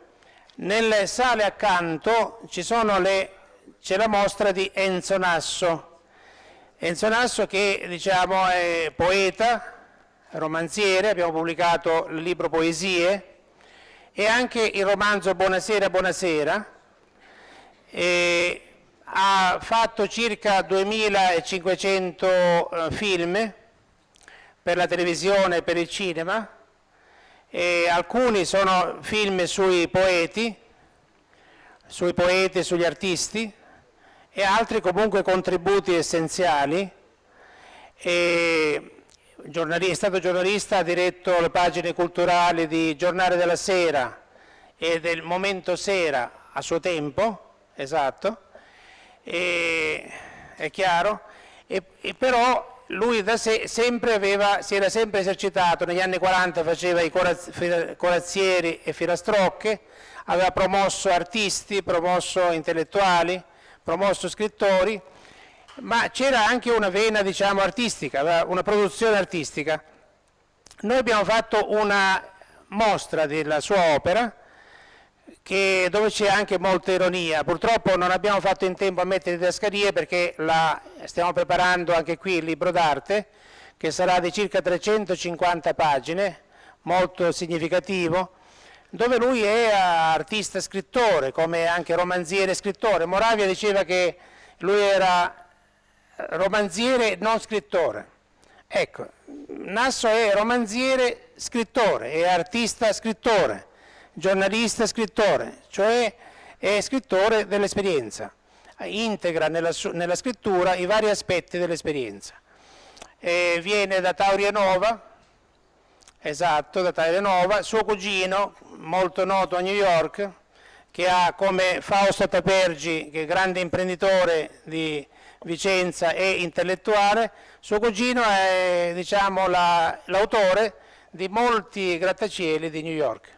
[SPEAKER 2] Nelle sale accanto c'è la mostra di Enzo Nasso. Enzo Nasso, che diciamo è poeta, romanziere, abbiamo pubblicato il libro Poesie e anche il romanzo Buonasera, Buonasera. Ha fatto circa 2500 film per la televisione e per il cinema, e alcuni sono film sui poeti, sugli artisti, e altri comunque contributi essenziali. È stato giornalista, ha diretto le pagine culturali di Giornale della Sera e del Momento Sera a suo tempo, esatto, è chiaro, e però lui si era sempre esercitato. Negli anni 40 faceva i corazzieri e filastrocche, aveva promosso artisti, promosso intellettuali, promosso scrittori, ma c'era anche una vena, diciamo, artistica, una produzione artistica. Noi abbiamo fatto una mostra della sua opera, dove c'è anche molta ironia. Purtroppo non abbiamo fatto in tempo a mettere le didascalie, perché stiamo preparando anche qui il libro d'arte, che sarà di circa 350 pagine, molto significativo, dove lui è artista scrittore, come anche romanziere e scrittore. Moravia diceva che lui era romanziere non scrittore. Ecco, Nasso è romanziere scrittore, è artista scrittore, giornalista scrittore, cioè è scrittore dell'esperienza, integra nella scrittura i vari aspetti dell'esperienza. Viene da Taurianova, esatto, da taglia nuova, suo cugino, molto noto a New York, che ha come Fausto Tapergi, che è grande imprenditore di Vicenza e intellettuale, suo cugino è, diciamo, l'autore di molti grattacieli di New York.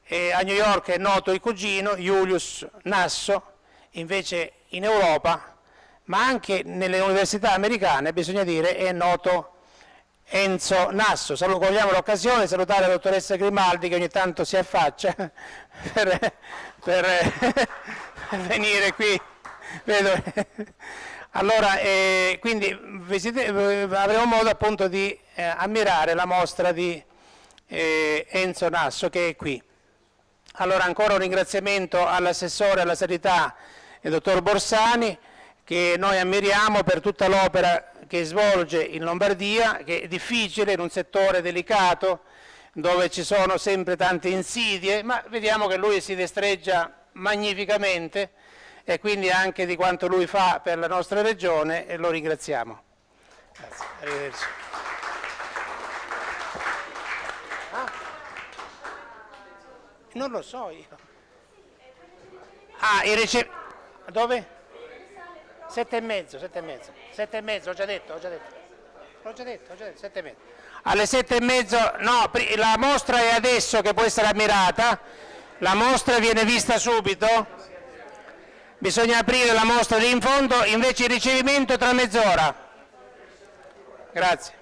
[SPEAKER 2] E a New York è noto il cugino, Julius Nasso, invece in Europa, ma anche nelle università americane, bisogna dire, è noto Enzo Nasso. Cogliamo l'occasione di salutare la dottoressa Grimaldi, che ogni tanto si affaccia per venire qui. Vedo. Allora, quindi avremo modo appunto di ammirare la mostra di Enzo Nasso, che è qui. Allora, ancora un ringraziamento all'assessore alla sanità, il dottor Borsani, che noi ammiriamo per tutta l'opera che svolge in Lombardia, che è difficile in un settore delicato, dove ci sono sempre tante insidie, ma vediamo che lui si destreggia magnificamente, e quindi anche di quanto lui fa per la nostra regione, e lo ringraziamo. Grazie, arrivederci. Non lo so io. Dove? 7:30, ho già detto, 7:30. Alle 7:30, no, la mostra è adesso che può essere ammirata, la mostra viene vista subito, bisogna aprire la mostra lì in fondo, invece il ricevimento tra mezz'ora. Grazie.